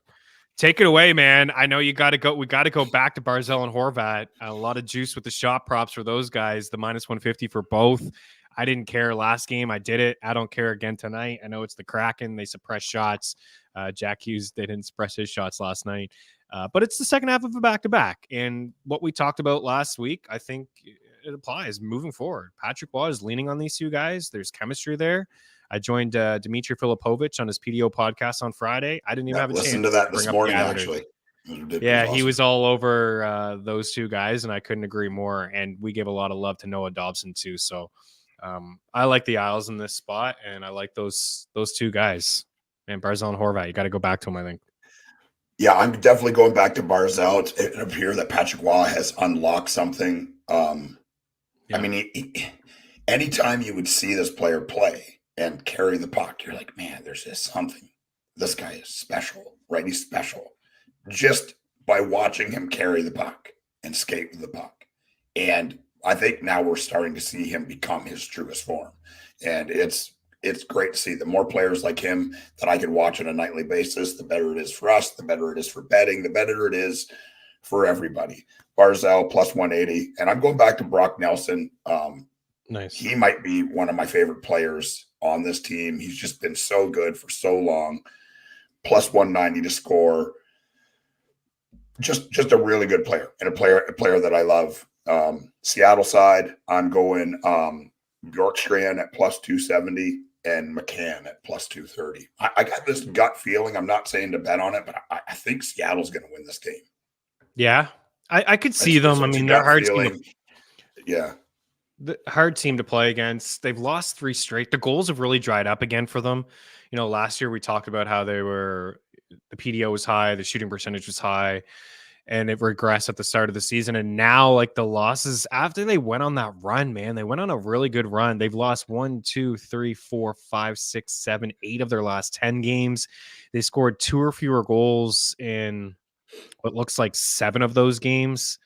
Take it away, man. I know you got to go. We got to go back to Barzal and Horvat. A lot of juice with the shot props for those guys. The minus 150 for both. I didn't care last game. I did it. I don't care again tonight. I know it's the Kraken. They suppress shots. Jack Hughes, they didn't suppress his shots last night. But it's the second half of a back-to-back. And what we talked about last week, I think it applies moving forward. Patrick Waugh is leaning on these two guys. There's chemistry there. I joined Dmitry Filipovich on his PDO podcast on Friday. I didn't even have a chance. Listen to that this morning, actually. Yeah, awesome. He was all over those two guys, and I couldn't agree more. And we gave a lot of love to Noah Dobson, too. So I like the Isles in this spot, and I like those two guys. And Barzal and Horvat, you got to go back to him, I think. Yeah, I'm definitely going back to Barzal. It appears that Patrick Waugh has unlocked something. I mean, anytime you would see this player play and carry the puck, you're like, man, there's just something. This guy is special, right? He's special just by watching him carry the puck and skate with the puck. And I think now we're starting to see him become his truest form. And it's great to see. The more players like him that I can watch on a nightly basis, the better it is for us, the better it is for betting, the better it is for everybody. Barzal plus 180. And I'm going back to Brock Nelson. Nice. He might be one of my favorite players on this team. He's just been so good for so long. Plus 190 to score. Just a really good player, and a player that I love. Seattle side, I'm going Bjorkstrand at plus 270 and McCann at plus 230. I got this gut feeling. I'm not saying to bet on it, but I think Seattle's going to win this game. Yeah, I could see them. I mean, they're hard team. Yeah. The hard team to play against. They've lost 3 straight. The goals have really dried up again for them. You know, last year we talked about how the PDO was high, the shooting percentage was high, and it regressed at the start of the season. And now, like, the losses after they went on that run, man, they went on a really good run. They've lost 1, 2, 3, 4, 5, 6, 7, 8 of their last 10 games. They scored 2 or fewer goals in what looks like 7 of those games.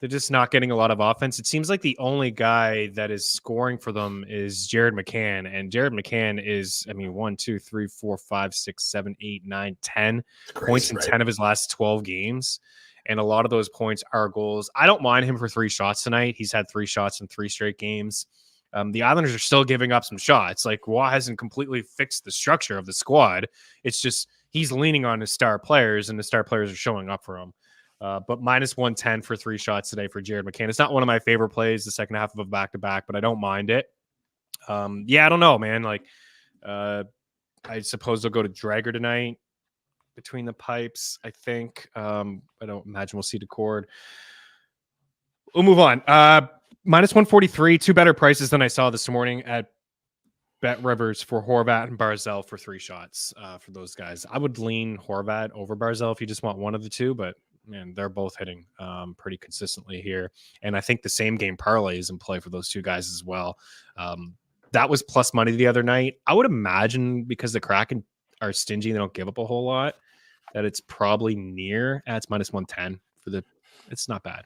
They're just not getting a lot of offense. It seems like the only guy that is scoring for them is Jared McCann. And Jared McCann is, 1, 2, 3, 4, 5, 6, 7, 8, 9, 10 points in 10 of his last 12 games. And a lot of those points are goals. I don't mind him for 3 shots tonight. He's had 3 shots in 3 straight games. The Islanders are still giving up some shots. Like, Waugh hasn't completely fixed the structure of the squad. It's just he's leaning on his star players, and the star players are showing up for him. But minus 110 for 3 shots today for Jared McCann. It's not one of my favorite plays the second half of a back-to-back, but I don't mind it. I don't know, man. Like, I suppose they'll go to Drager tonight between the pipes, I think. I don't imagine we'll see Decord. We'll move on. Minus 143, 2 better prices than I saw this morning at Bet Rivers for Horvat and Barzal for 3 shots for those guys. I would lean Horvat over Barzal if you just want one of the two, but man, they're both hitting pretty consistently here. And I think the same game parlay is in play for those 2 guys as well. That was plus money the other night. I would imagine because the Kraken are stingy, they don't give up a whole lot, that it's probably near. It's minus 110 for it's not bad.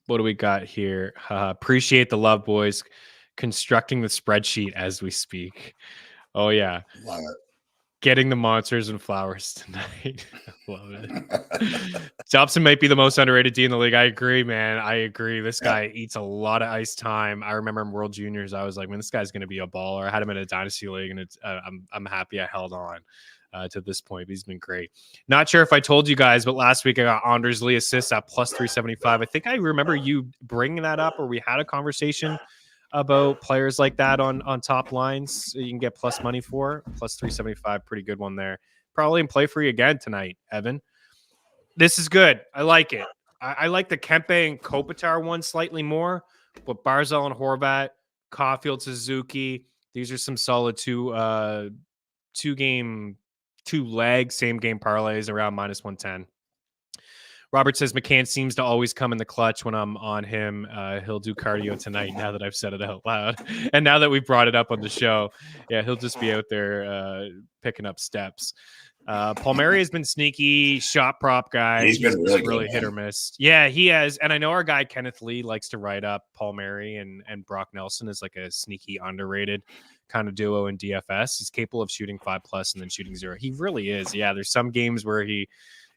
What do we got here? Appreciate the love, boys. Constructing the spreadsheet as we speak. Oh, yeah. Love it. Getting the monsters and flowers tonight. Love it. Dobson might be the most underrated D in the league. I agree, man. I agree. This guy eats a lot of ice time. I remember in World Juniors, I was like, man, this guy's going to be a baller. I had him in a dynasty league, and I'm happy I held on to this point. He's been great. Not sure if I told you guys, but last week I got Anders Lee assists at plus 375. I think I remember you bringing that up, or we had a conversation about players like that on top lines you can get plus money for. Plus 375, pretty good one there. Probably in play for you again tonight, Evan. This is good. I like it. I like the Kempe and Kopitar one slightly more, but Barzal and Horvat, Caulfield, Suzuki, these are some solid two leg same game parlays around minus 110. Robert says McCann seems to always come in the clutch when I'm on him. He'll do cardio tonight now that I've said it out loud. And now that we've brought it up on the show, he'll just be out there picking up steps. Palmieri has been sneaky shot prop guy. He's been really hit or miss. Yeah, he has. And I know our guy Kenneth Lee likes to write up Palmieri and Brock Nelson as like a sneaky underrated kind of duo in DFS. He's capable of shooting 5+ and then shooting 0. He really is. Yeah, there's some games where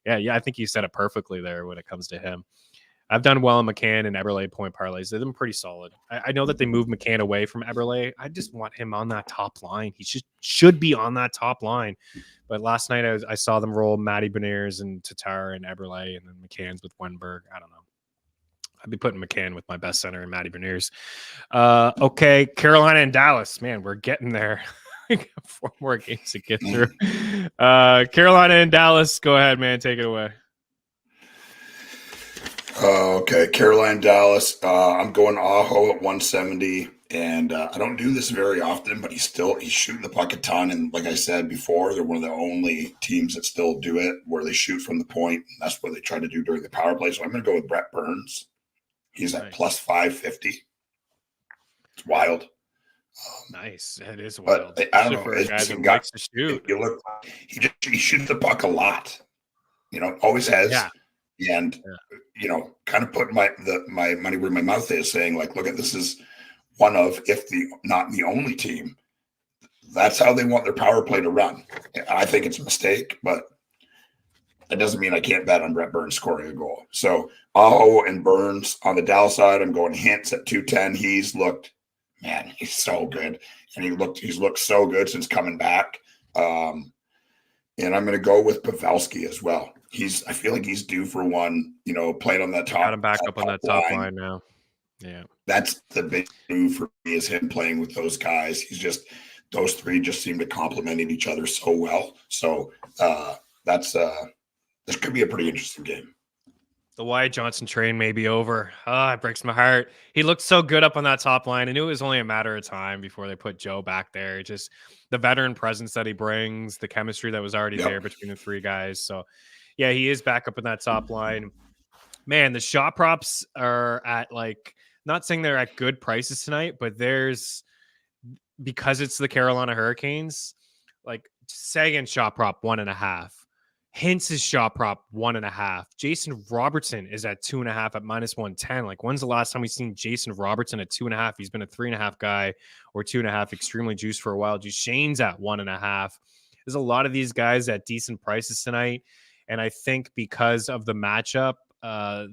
I think you said it perfectly there when it comes to him. I've done well in McCann and Eberle point parlays. They've been pretty solid. I know that they moved McCann away from Eberle. I just want him on that top line. He should be on that top line. But last night I saw them roll Matty Beniers and Tatar and Eberle, and then McCann's with Wenberg. I don't know. I'd be putting McCann with my best center and Matty Beniers. Okay, Carolina and Dallas. Man, we're getting there. We got 4 more games to get through. Carolina and Dallas. Go ahead, man. Take it away. Okay, Carolina, Dallas. I'm going Aho at 170, and I don't do this very often, but he's shooting the puck a ton. And like I said before, they're one of the only teams that still do it where they shoot from the point. And that's what they try to do during the power play. So I'm going to go with Brett Burns. He's at plus 550. It's wild. Nice. It is wild. But I don't know. For a guy that likes to shoot. He shoots the puck a lot. Always has. Yeah. And kind of put my money where my mouth is, saying like, look at this is one of, if not the only team. That's how they want their power play to run. I think it's a mistake, but that doesn't mean I can't bet on Brett Burns scoring a goal. So Aho and Burns on the Dallas side. I'm going Hintz at 210. He's so good, and he's looked so good since coming back. And I'm going to go with Pavelski as well. I feel like he's due for one. Playing on that top. Got him back up on that top line now. Yeah, that's the big move for me, is him playing with those guys. Those 3 just seem to complement each other so well. So this could be a pretty interesting game. The Wyatt Johnson train may be over. It breaks my heart. He looked so good up on that top line. I knew it was only a matter of time before they put Joe back there. Just the veteran presence that he brings, the chemistry that was already there between the 3 guys. So, yeah, he is back up in that top line. Man, the shot props are at not saying they're at good prices tonight, but because it's the Carolina Hurricanes, Sagan shot prop 1.5. Hintz' shot prop 1.5. Jason Robertson is at 2.5 at -110. Like, when's the last time we've seen Jason Robertson at 2.5? He's been a 3.5 guy, or 2.5 extremely juiced for a while. Duchesne's at 1.5. There's a lot of these guys at decent prices tonight. And I think because of the matchup,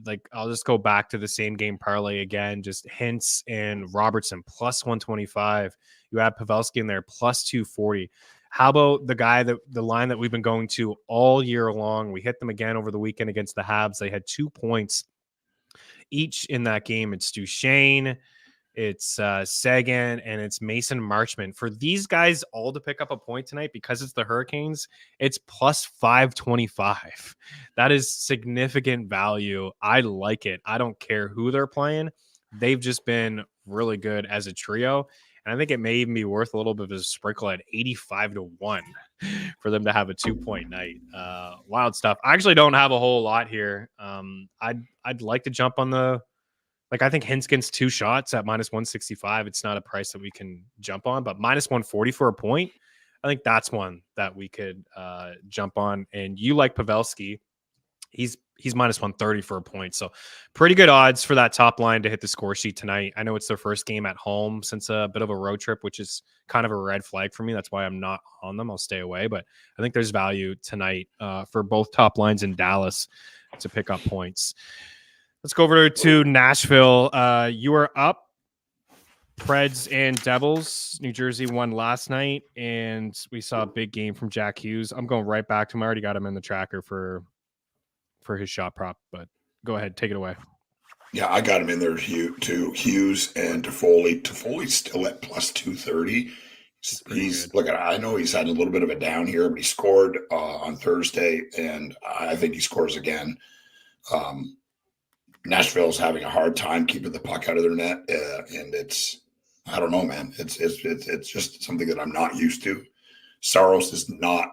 like, I'll just go back to the same game parlay again. Just Hintz and Robertson plus 125. You add Pavelski in there plus 240. How about the line that we've been going to all year long? We hit them again over the weekend against the Habs. They had 2 points each in that game. It's Duchesne, it's Seguin, and it's Mason Marchment. For these guys all to pick up a point tonight, because it's the Hurricanes, it's plus 525. That is significant value. I like it. I don't care who they're playing. They've just been really good as a trio. And I think it may even be worth a little bit of a sprinkle at 85-1 for them to have a 2-point night. Wild stuff. I actually don't have a whole lot here. I'd like to jump on I think Hintz gets 2 shots at -165. It's not a price that we can jump on, but -140 for a point, I think that's one that we could jump on. And you like Pavelski. He's -130 for a point. So pretty good odds for that top line to hit the score sheet tonight. I know it's their first game at home since a bit of a road trip, which is kind of a red flag for me. That's why I'm not on them. I'll stay away. But I think there's value tonight for both top lines in Dallas to pick up points. Let's go over to Nashville. You are up. Preds and Devils. New Jersey won last night, and we saw a big game from Jack Hughes. I'm going right back to him. I already got him in the tracker for his shot prop, but go ahead, take it away. Yeah, I got him in there too. Hughes and Toffoli. Toffoli's still at plus 230. I know he's had a little bit of a down here, but he scored on Thursday, and I think he scores again. Nashville's having a hard time keeping the puck out of their net, and I don't know, man. It's just something that I'm not used to. Saros is not.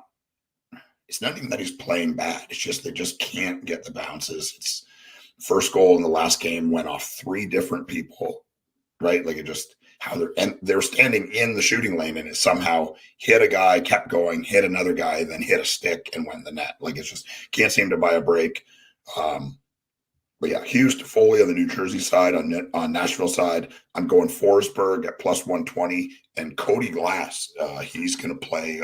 It's not even that he's playing bad. It's just they just can't get the bounces. It's first goal in the last game went off 3 different people, right? Like, it just how they're standing in the shooting lane, and it somehow hit a guy, kept going, hit another guy, then hit a stick and went in the net. Like, it's just can't seem to buy a break. But yeah, Hughes, Toffoli on the New Jersey side. On Nashville side, I'm going Forsberg at plus 120, and Cody Glass. He's going to play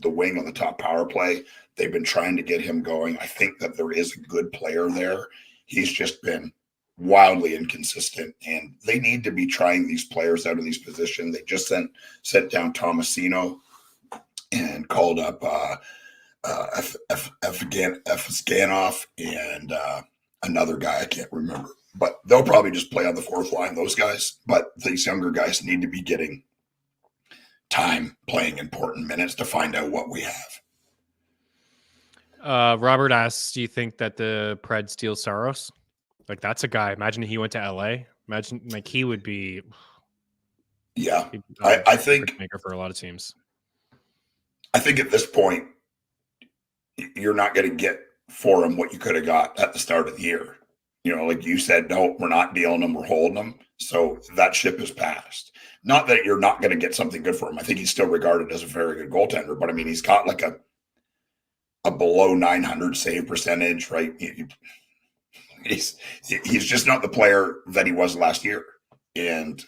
the wing on the top power play. They've been trying to get him going. I think that there is a good player there. He's just been wildly inconsistent, and they need to be trying these players out of these positions. They just sent down Tomasino and called up Afganov and another guy I can't remember. But they'll probably just play on the fourth line, those guys. But these younger guys need to be getting time playing important minutes to find out what we have. Robert asks, do you think that the Preds steal Saros? Like, that's a guy. Imagine he went to LA. Imagine, like, he would be. Yeah, I think maker for a lot of teams. I think at this point, you're not going to get for him what you could have got at the start of the year. You know, like you said, no, we're not dealing them, we're holding them. So that ship is passed. Not that you're not going to get something good for him. I think he's still regarded as a very good goaltender, but I mean, he's got like a below 900 save percentage, right? He's just not the player that he was last year. And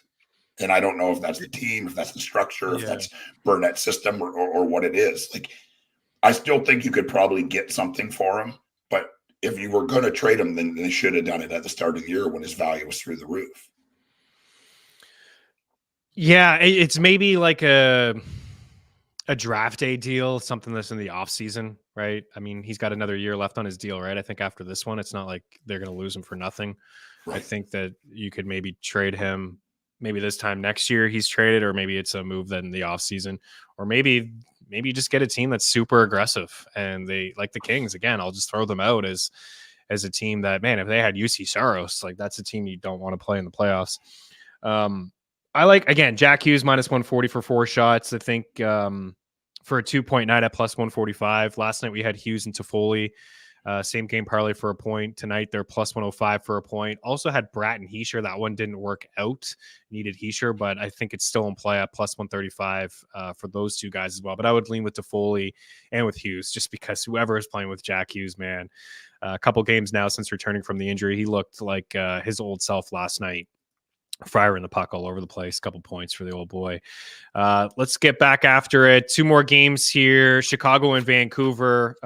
I don't know if that's the team, if that's the structure, if that's Burnett's system or what it is. Like, I still think you could probably get something for him, but if you were going to trade him, then they should have done it at the start of the year when his value was through the roof. Yeah, it's maybe like a draft day deal, something that's in the off season, right? I mean, he's got another year left on his deal, right? I think after this one, it's not like they're going to lose him for nothing. Right. I think that you could maybe trade him maybe this time next year he's traded, or maybe it's a move then in the off season, or maybe you just get a team that's super aggressive and they like the Kings. Again, I'll just throw them out as a team that, man, if they had UC Saros, like, that's a team you don't want to play in the playoffs. I like, again, Jack Hughes minus 140 for 4 shots. I think for a 2-point night at plus 145. Last night we had Hughes and Toffoli Same game parlay for a point. Tonight, they're plus 105 for a point. Also had Bratt and Heischer. That one didn't work out. Needed Heischer, but I think it's still in play at plus 135 for those two guys as well. But I would lean with Toffoli and with Hughes just because whoever is playing with Jack Hughes, man, a couple games now since returning from the injury, he looked like his old self last night. Firing the puck all over the place. Couple points for the old boy. Let's get back after it. Two more games here. Chicago and Vancouver.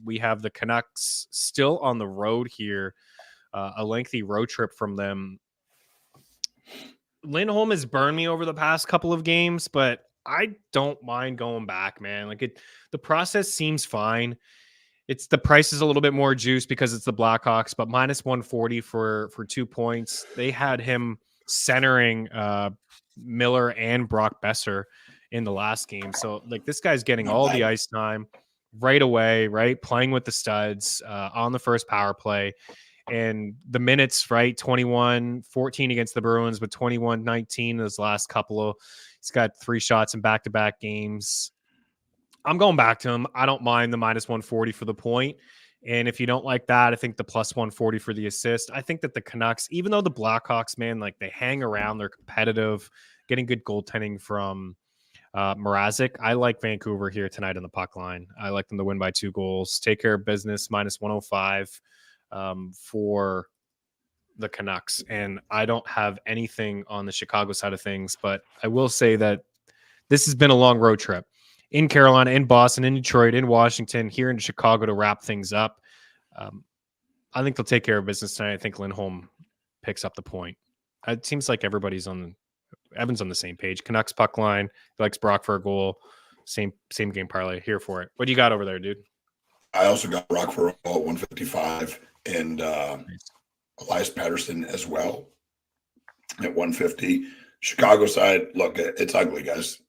We have the Canucks still on the road here. A lengthy road trip from them. Lindholm has burned me over the past couple of games, but I don't mind going back, man. The process seems fine. It's the price is a little bit more juice because it's the Blackhawks, but minus 140 for 2 points. They had him centering Miller and Brock Besser in the last game. So this guy's getting all the ice time right away, right? Playing with the studs on the first power play. And the minutes, right? 21-14 against the Bruins, but 21-19 those last couple of. He's got 3 shots in back-to-back games. I'm going back to him. I don't mind the minus 140 for the point. And if you don't like that, I think the plus 140 for the assist. I think that the Canucks, even though the Blackhawks, man, they hang around, they're competitive, getting good goaltending from Mrazek. I like Vancouver here tonight on the puck line. I like them to win by 2 goals. Take care of business, minus 105 for the Canucks. And I don't have anything on the Chicago side of things, but I will say that this has been a long road trip. In Carolina, in Boston, in Detroit, in Washington, here in Chicago to wrap things up. I think they'll take care of business tonight. I think Lindholm picks up the point. It seems like Evan's on the same page. Canucks puck line. He likes Brock for a goal. Same game parlay. Here for it. What do you got over there, dude? I also got Brock for a goal at 155 and Elias Patterson as well at 150. Chicago side, look, it's ugly, guys.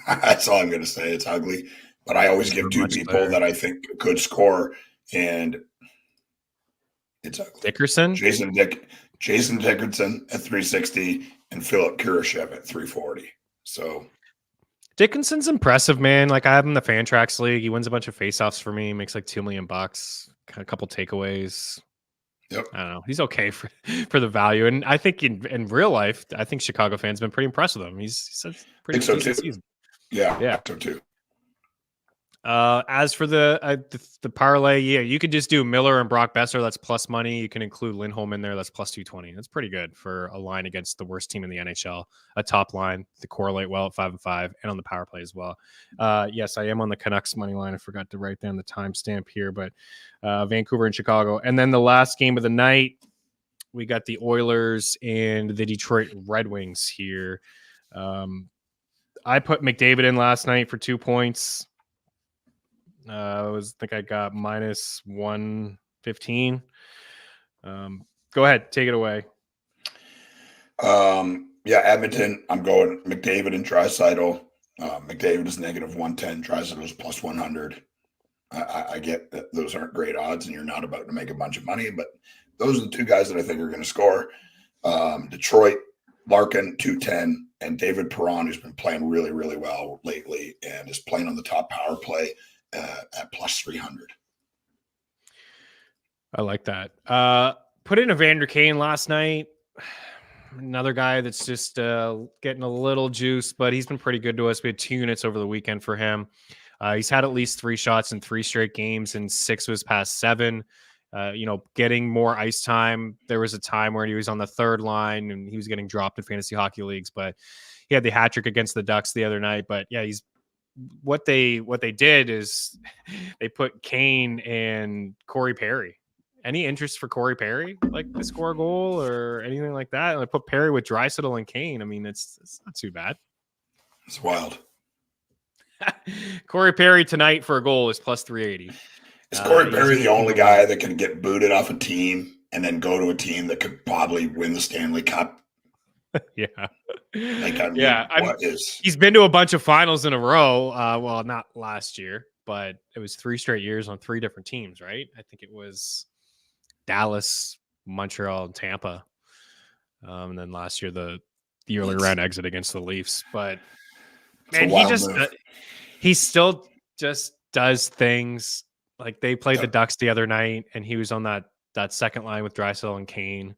That's all I'm going to say. It's ugly. But I always give 2 people that I think could score, and it's ugly. Dickerson? Jason Dickerson at 360 and Philip Kurashev at 340. So Dickinson's impressive, man. I have him in the Fantrax League. He wins a bunch of faceoffs for me. Makes $2 million. A couple takeaways. Yep. I don't know. He's okay for the value. And I think in real life, I think Chicago fans have been pretty impressed with him. He's pretty good so season. Yeah. So too. As for the parlay, you could just do Miller and Brock Besser. That's plus money. You can include Lindholm in there. That's plus 220. That's pretty good for a line against the worst team in the NHL. A top line to correlate well at 5-5 and on the power play as well. Yes, I am on the Canucks money line. I forgot to write down the timestamp here, but Vancouver and Chicago. And then the last game of the night, we got the Oilers and the Detroit Red Wings here. I put McDavid in last night for 2 points. I think I got minus 115. Go ahead, take it away. Edmonton. I'm going McDavid and Draisaitl. McDavid is negative 110. Draisaitl is plus 100. I get that those aren't great odds, and you're not about to make a bunch of money, but those are the 2 guys that I think are going to score. Detroit, Larkin 210, and David Perron, who's been playing really, really well lately, and is playing on the top power play. At plus 300. I like that. Put in Evander Kane last night. Another guy that's just getting a little juice, but he's been pretty good to us. We had 2 units over the weekend for him. He's had at least 3 shots in 3 straight games, and 6 of his past 7. Getting more ice time. There was a time where he was on the 3rd line and he was getting dropped in fantasy hockey leagues, but he had the hat trick against the Ducks the other night. But yeah, what they did is they put Kane and Corey Perry. Any interest for Corey Perry, to score a goal or anything like that? And I put Perry with Draisaitl and Kane. I mean, it's not too bad. It's wild. Corey Perry tonight for a goal is plus 380. Is Corey Perry the only guy that can get booted off a team and then go to a team that could probably win the Stanley Cup? Yeah. He's been to a bunch of finals in a row. Well, not last year, but it was 3 straight years on 3 different teams, right? I think it was Dallas, Montreal, and Tampa. And then last year, the early round exit against the Leafs. But man, he still just does things Like they played the Ducks the other night, and he was on that second line with Draisaitl and Kane,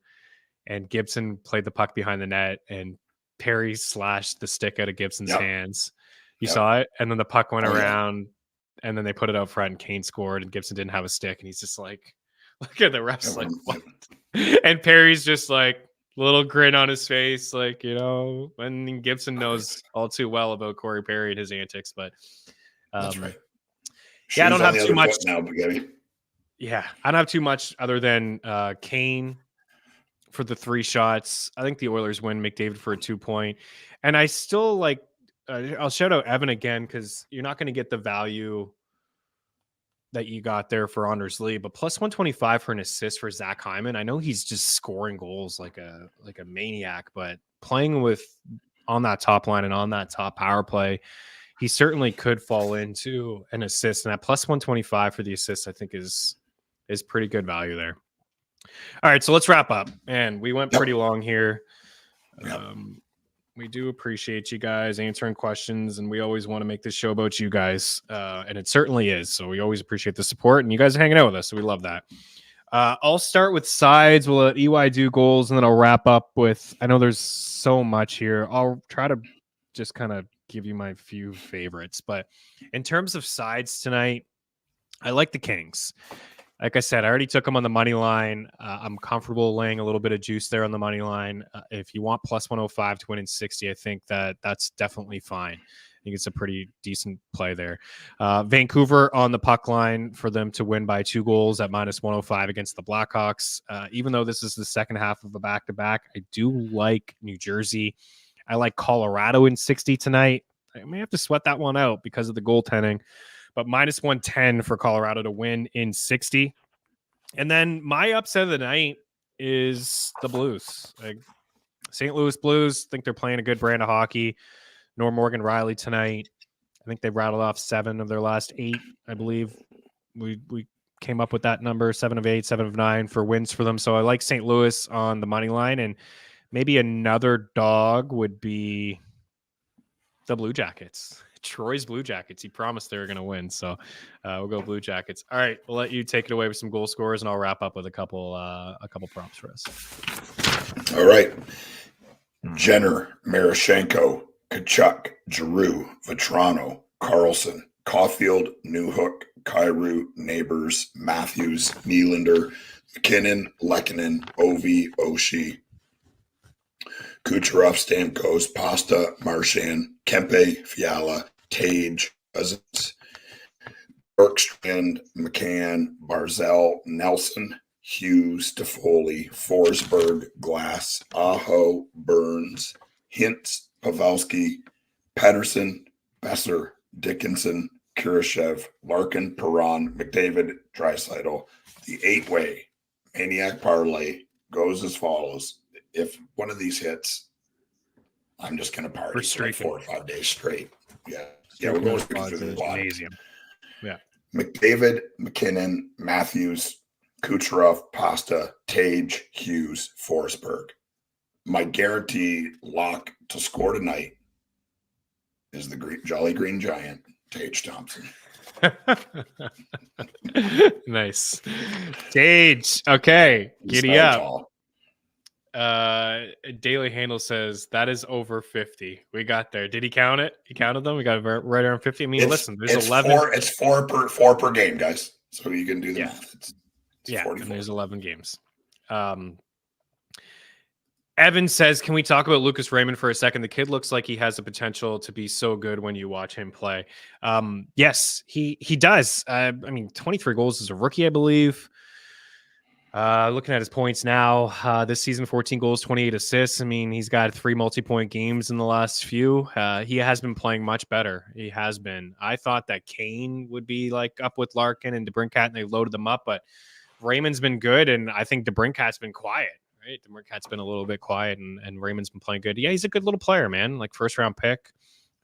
and Gibson played the puck behind the net, and Perry slashed the stick out of Gibson's hands. You saw it, and then the puck went around, and then they put it out front, and Kane scored, and Gibson didn't have a stick, and he's just like, look at the refs, like, what? And Perry's just like, little grin on his face, like, you know, and Gibson knows all too well about Corey Perry and his antics, but that's right. Yeah, I don't have too much now, Gabby. Yeah, I don't have too much other than Kane for the 3 shots. I think the Oilers win. McDavid for a 2-point, and I still like. I'll shout out Evan again because you're not going to get the value that you got there for Anders Lee, but plus 125 for an assist for Zach Hyman. I know he's just scoring goals like a maniac, but playing with on that top line and on that top power play, he certainly could fall into an assist. And at plus 125 for the assist, I think is pretty good value there. All right, so let's wrap up. And we went pretty long here. We do appreciate you guys answering questions, and we always want to make this show about you guys, and it certainly is. So we always appreciate the support, and you guys are hanging out with us, so we love that. I'll start with sides. We'll let EY do goals, and then I'll wrap up with, I know there's so much here. I'll try to just kind of give you my few favorites. But in terms of sides tonight, I like the Kings. Like I said, I already took them on the money line. I'm comfortable laying a little bit of juice there on the money line. If you want plus 105 to win in 60, I think that's definitely fine. I think it's a pretty decent play there. Vancouver on the puck line for them to win by 2 goals at minus 105 against the Blackhawks. Even though this is the second half of a back-to-back, I do like New Jersey. I like Colorado in 60 tonight. I may have to sweat that one out because of the goaltending. But minus 110 for Colorado to win in 60. And then my upset of the night is the Blues. Like St. Louis Blues, think they're playing a good brand of hockey. Norm Morgan Rielly tonight. I think they've rattled off 7 of their last 8, I believe. We came up with that number, 7 of 8, 7 of 9 for wins for them. So I like St. Louis on the money line. And maybe another dog would be the Blue Jackets. Troy's Blue Jackets. He promised they were going to win. So we'll go Blue Jackets. All right. We'll let you take it away with some goal scorers, and I'll wrap up with a couple props for us. All right. Jenner, Marashenko, Kachuk, Giroux, Vetrano, Carlson, Caulfield, Newhook, Kyrou, Neighbors, Matthews, Nylander, McKinnon, Lehkonen, Ovi, Oshie, Kucherov, Stamkos, Pasta, Marchand, Kempe, Fiala, Tage, Cousins, Bergstrand, McCann, Barzell, Nelson, Hughes, Toffoli, Forsberg, Glass, Aho, Burns, Hintz, Pavelski, Pedersen, Besser, Dickinson, Kurashev, Larkin, Perron, McDavid, Draisaitl. The 8-way Maniac Parlay goes as follows. If one of these hits, I'm just going to party for like 4 or 5 days straight. Yeah, we're going through the gymnasium. Yeah. McDavid, McKinnon, Matthews, Kucherov, Pasta, Tage, Hughes, Forsberg. My guaranteed lock to score tonight is the Jolly Green Giant, Tage Thompson. Nice. Tage. Okay. Giddy up. Tall. Daily Handle says that is over 50. We got there. Did he count it? He counted them. We got right around 50. I mean, listen, there's 11. It's four per game, guys. So you can do the math. It's yeah, 44. And there's 11 games. Evan says, can we talk about Lucas Raymond for a second? The kid looks like he has the potential to be so good when you watch him play. Yes, he does. I mean, 23 goals as a rookie, I believe. Looking at his points now, this season, 14 goals, 28 assists. I mean, he's got 3 multi-point games in the last few. He has been playing much better. He has been. I thought that Kane would be like up with Larkin and DeBrincat, and they loaded them up, but Raymond's been good, and I think DeBrincat's been quiet. Right, DeBrincat's been a little bit quiet, and Raymond's been playing good. Yeah, he's a good little player, man. Like first-round pick.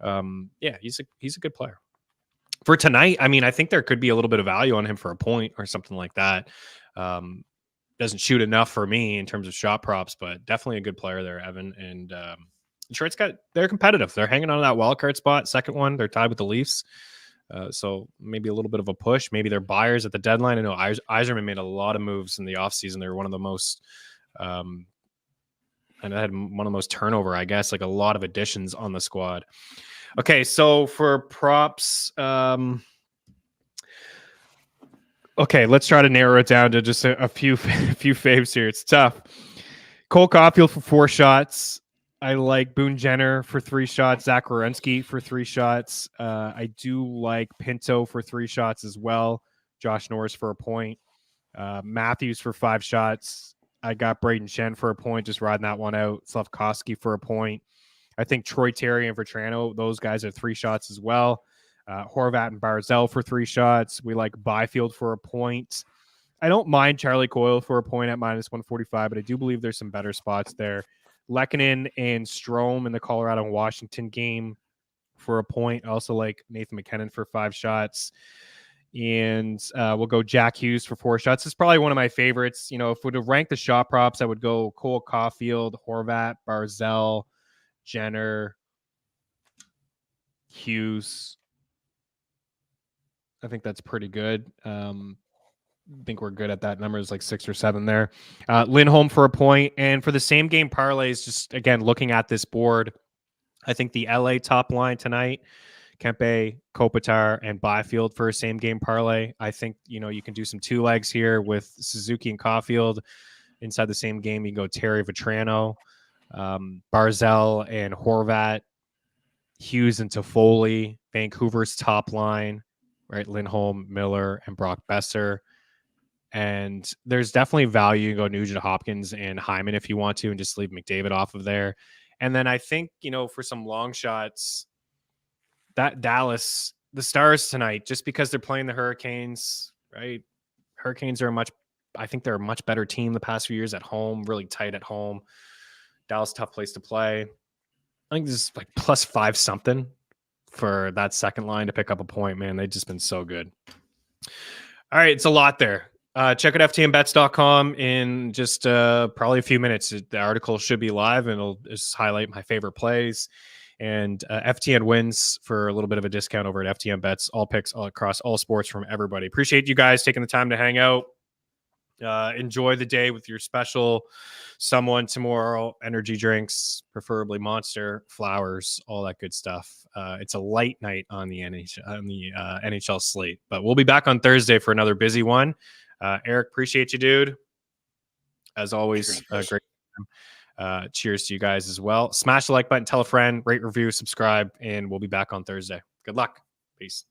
Yeah, he's a good player. For tonight, I mean, I think there could be a little bit of value on him for a point or something like that. Doesn't shoot enough for me in terms of shot props, but definitely a good player there, Evan. And Detroit's they're competitive. They're hanging on to that wild card spot. Second one, they're tied with the Leafs. So maybe a little bit of a push. Maybe they're buyers at the deadline. I know Yzerman made a lot of moves in the offseason. They're one of the most, and I had one of the most turnover, I guess, like a lot of additions on the squad. Okay, so for props, okay, let's try to narrow it down to just a few faves here. It's tough. Cole Caulfield for 4 shots. I like Boone Jenner for 3 shots. Zach Werenski for 3 shots. I do like Pinto for 3 shots as well. Josh Norris for a point. Matthews for 5 shots. I got Braden Shen for a point, just riding that one out. Slavkovsky for a point. I think Troy Terry and Vetrano, those guys are 3 shots as well. Horvat and Barzell for 3 shots. We like Byfield for a point. I don't mind Charlie Coyle for a point at -145, but I do believe there's some better spots there. Lehkonen and Strome in the Colorado and Washington game for a point. I also like Nathan McKinnon for 5 shots. And we'll go Jack Hughes for 4 shots. It's probably one of my favorites. You know, if we would rank the shot props, I would go Cole Caulfield, Horvat, Barzell, Jenner, Hughes. I think that's pretty good. I think we're good at that number. It's like 6 or 7 there. Lindholm for a point. And for the same game parlays, just again, looking at this board, I think the LA top line tonight, Kempe, Kopitar, and Byfield for a same game parlay. I think, you know, you can do some 2 legs here with Suzuki and Caulfield. Inside the same game, you can go Terry Vetrano, Barzell and Horvat, Hughes and Toffoli, Vancouver's top line, right? Lindholm, Miller, and Brock Besser. And there's definitely value. You go Nugent Hopkins and Hyman if you want to, and just leave McDavid off of there. And then I think, you know, for some long shots, that Dallas, the Stars tonight, just because they're playing the Hurricanes, right? Hurricanes are I think they're a much better team the past few years at home, really tight at home. Dallas, tough place to play. I think this is like +5 something for that second line to pick up a point, man. They've just been so good. All right, it's a lot there. Check out ftmbets.com in just probably a few minutes. The article should be live, and it'll just highlight my favorite plays. And FTN wins for a little bit of a discount over at FTN Bets. All picks all across all sports from everybody. Appreciate you guys taking the time to hang out. Enjoy the day with your special someone tomorrow. Energy drinks, preferably Monster, flowers, all that good stuff. It's a light night on the NHL slate, but we'll be back on Thursday for another busy one. Eric, appreciate you, dude. As always, great time. Cheers to you guys as well. Smash the like button, tell a friend, rate, review, subscribe, and we'll be back on Thursday. Good luck. Peace.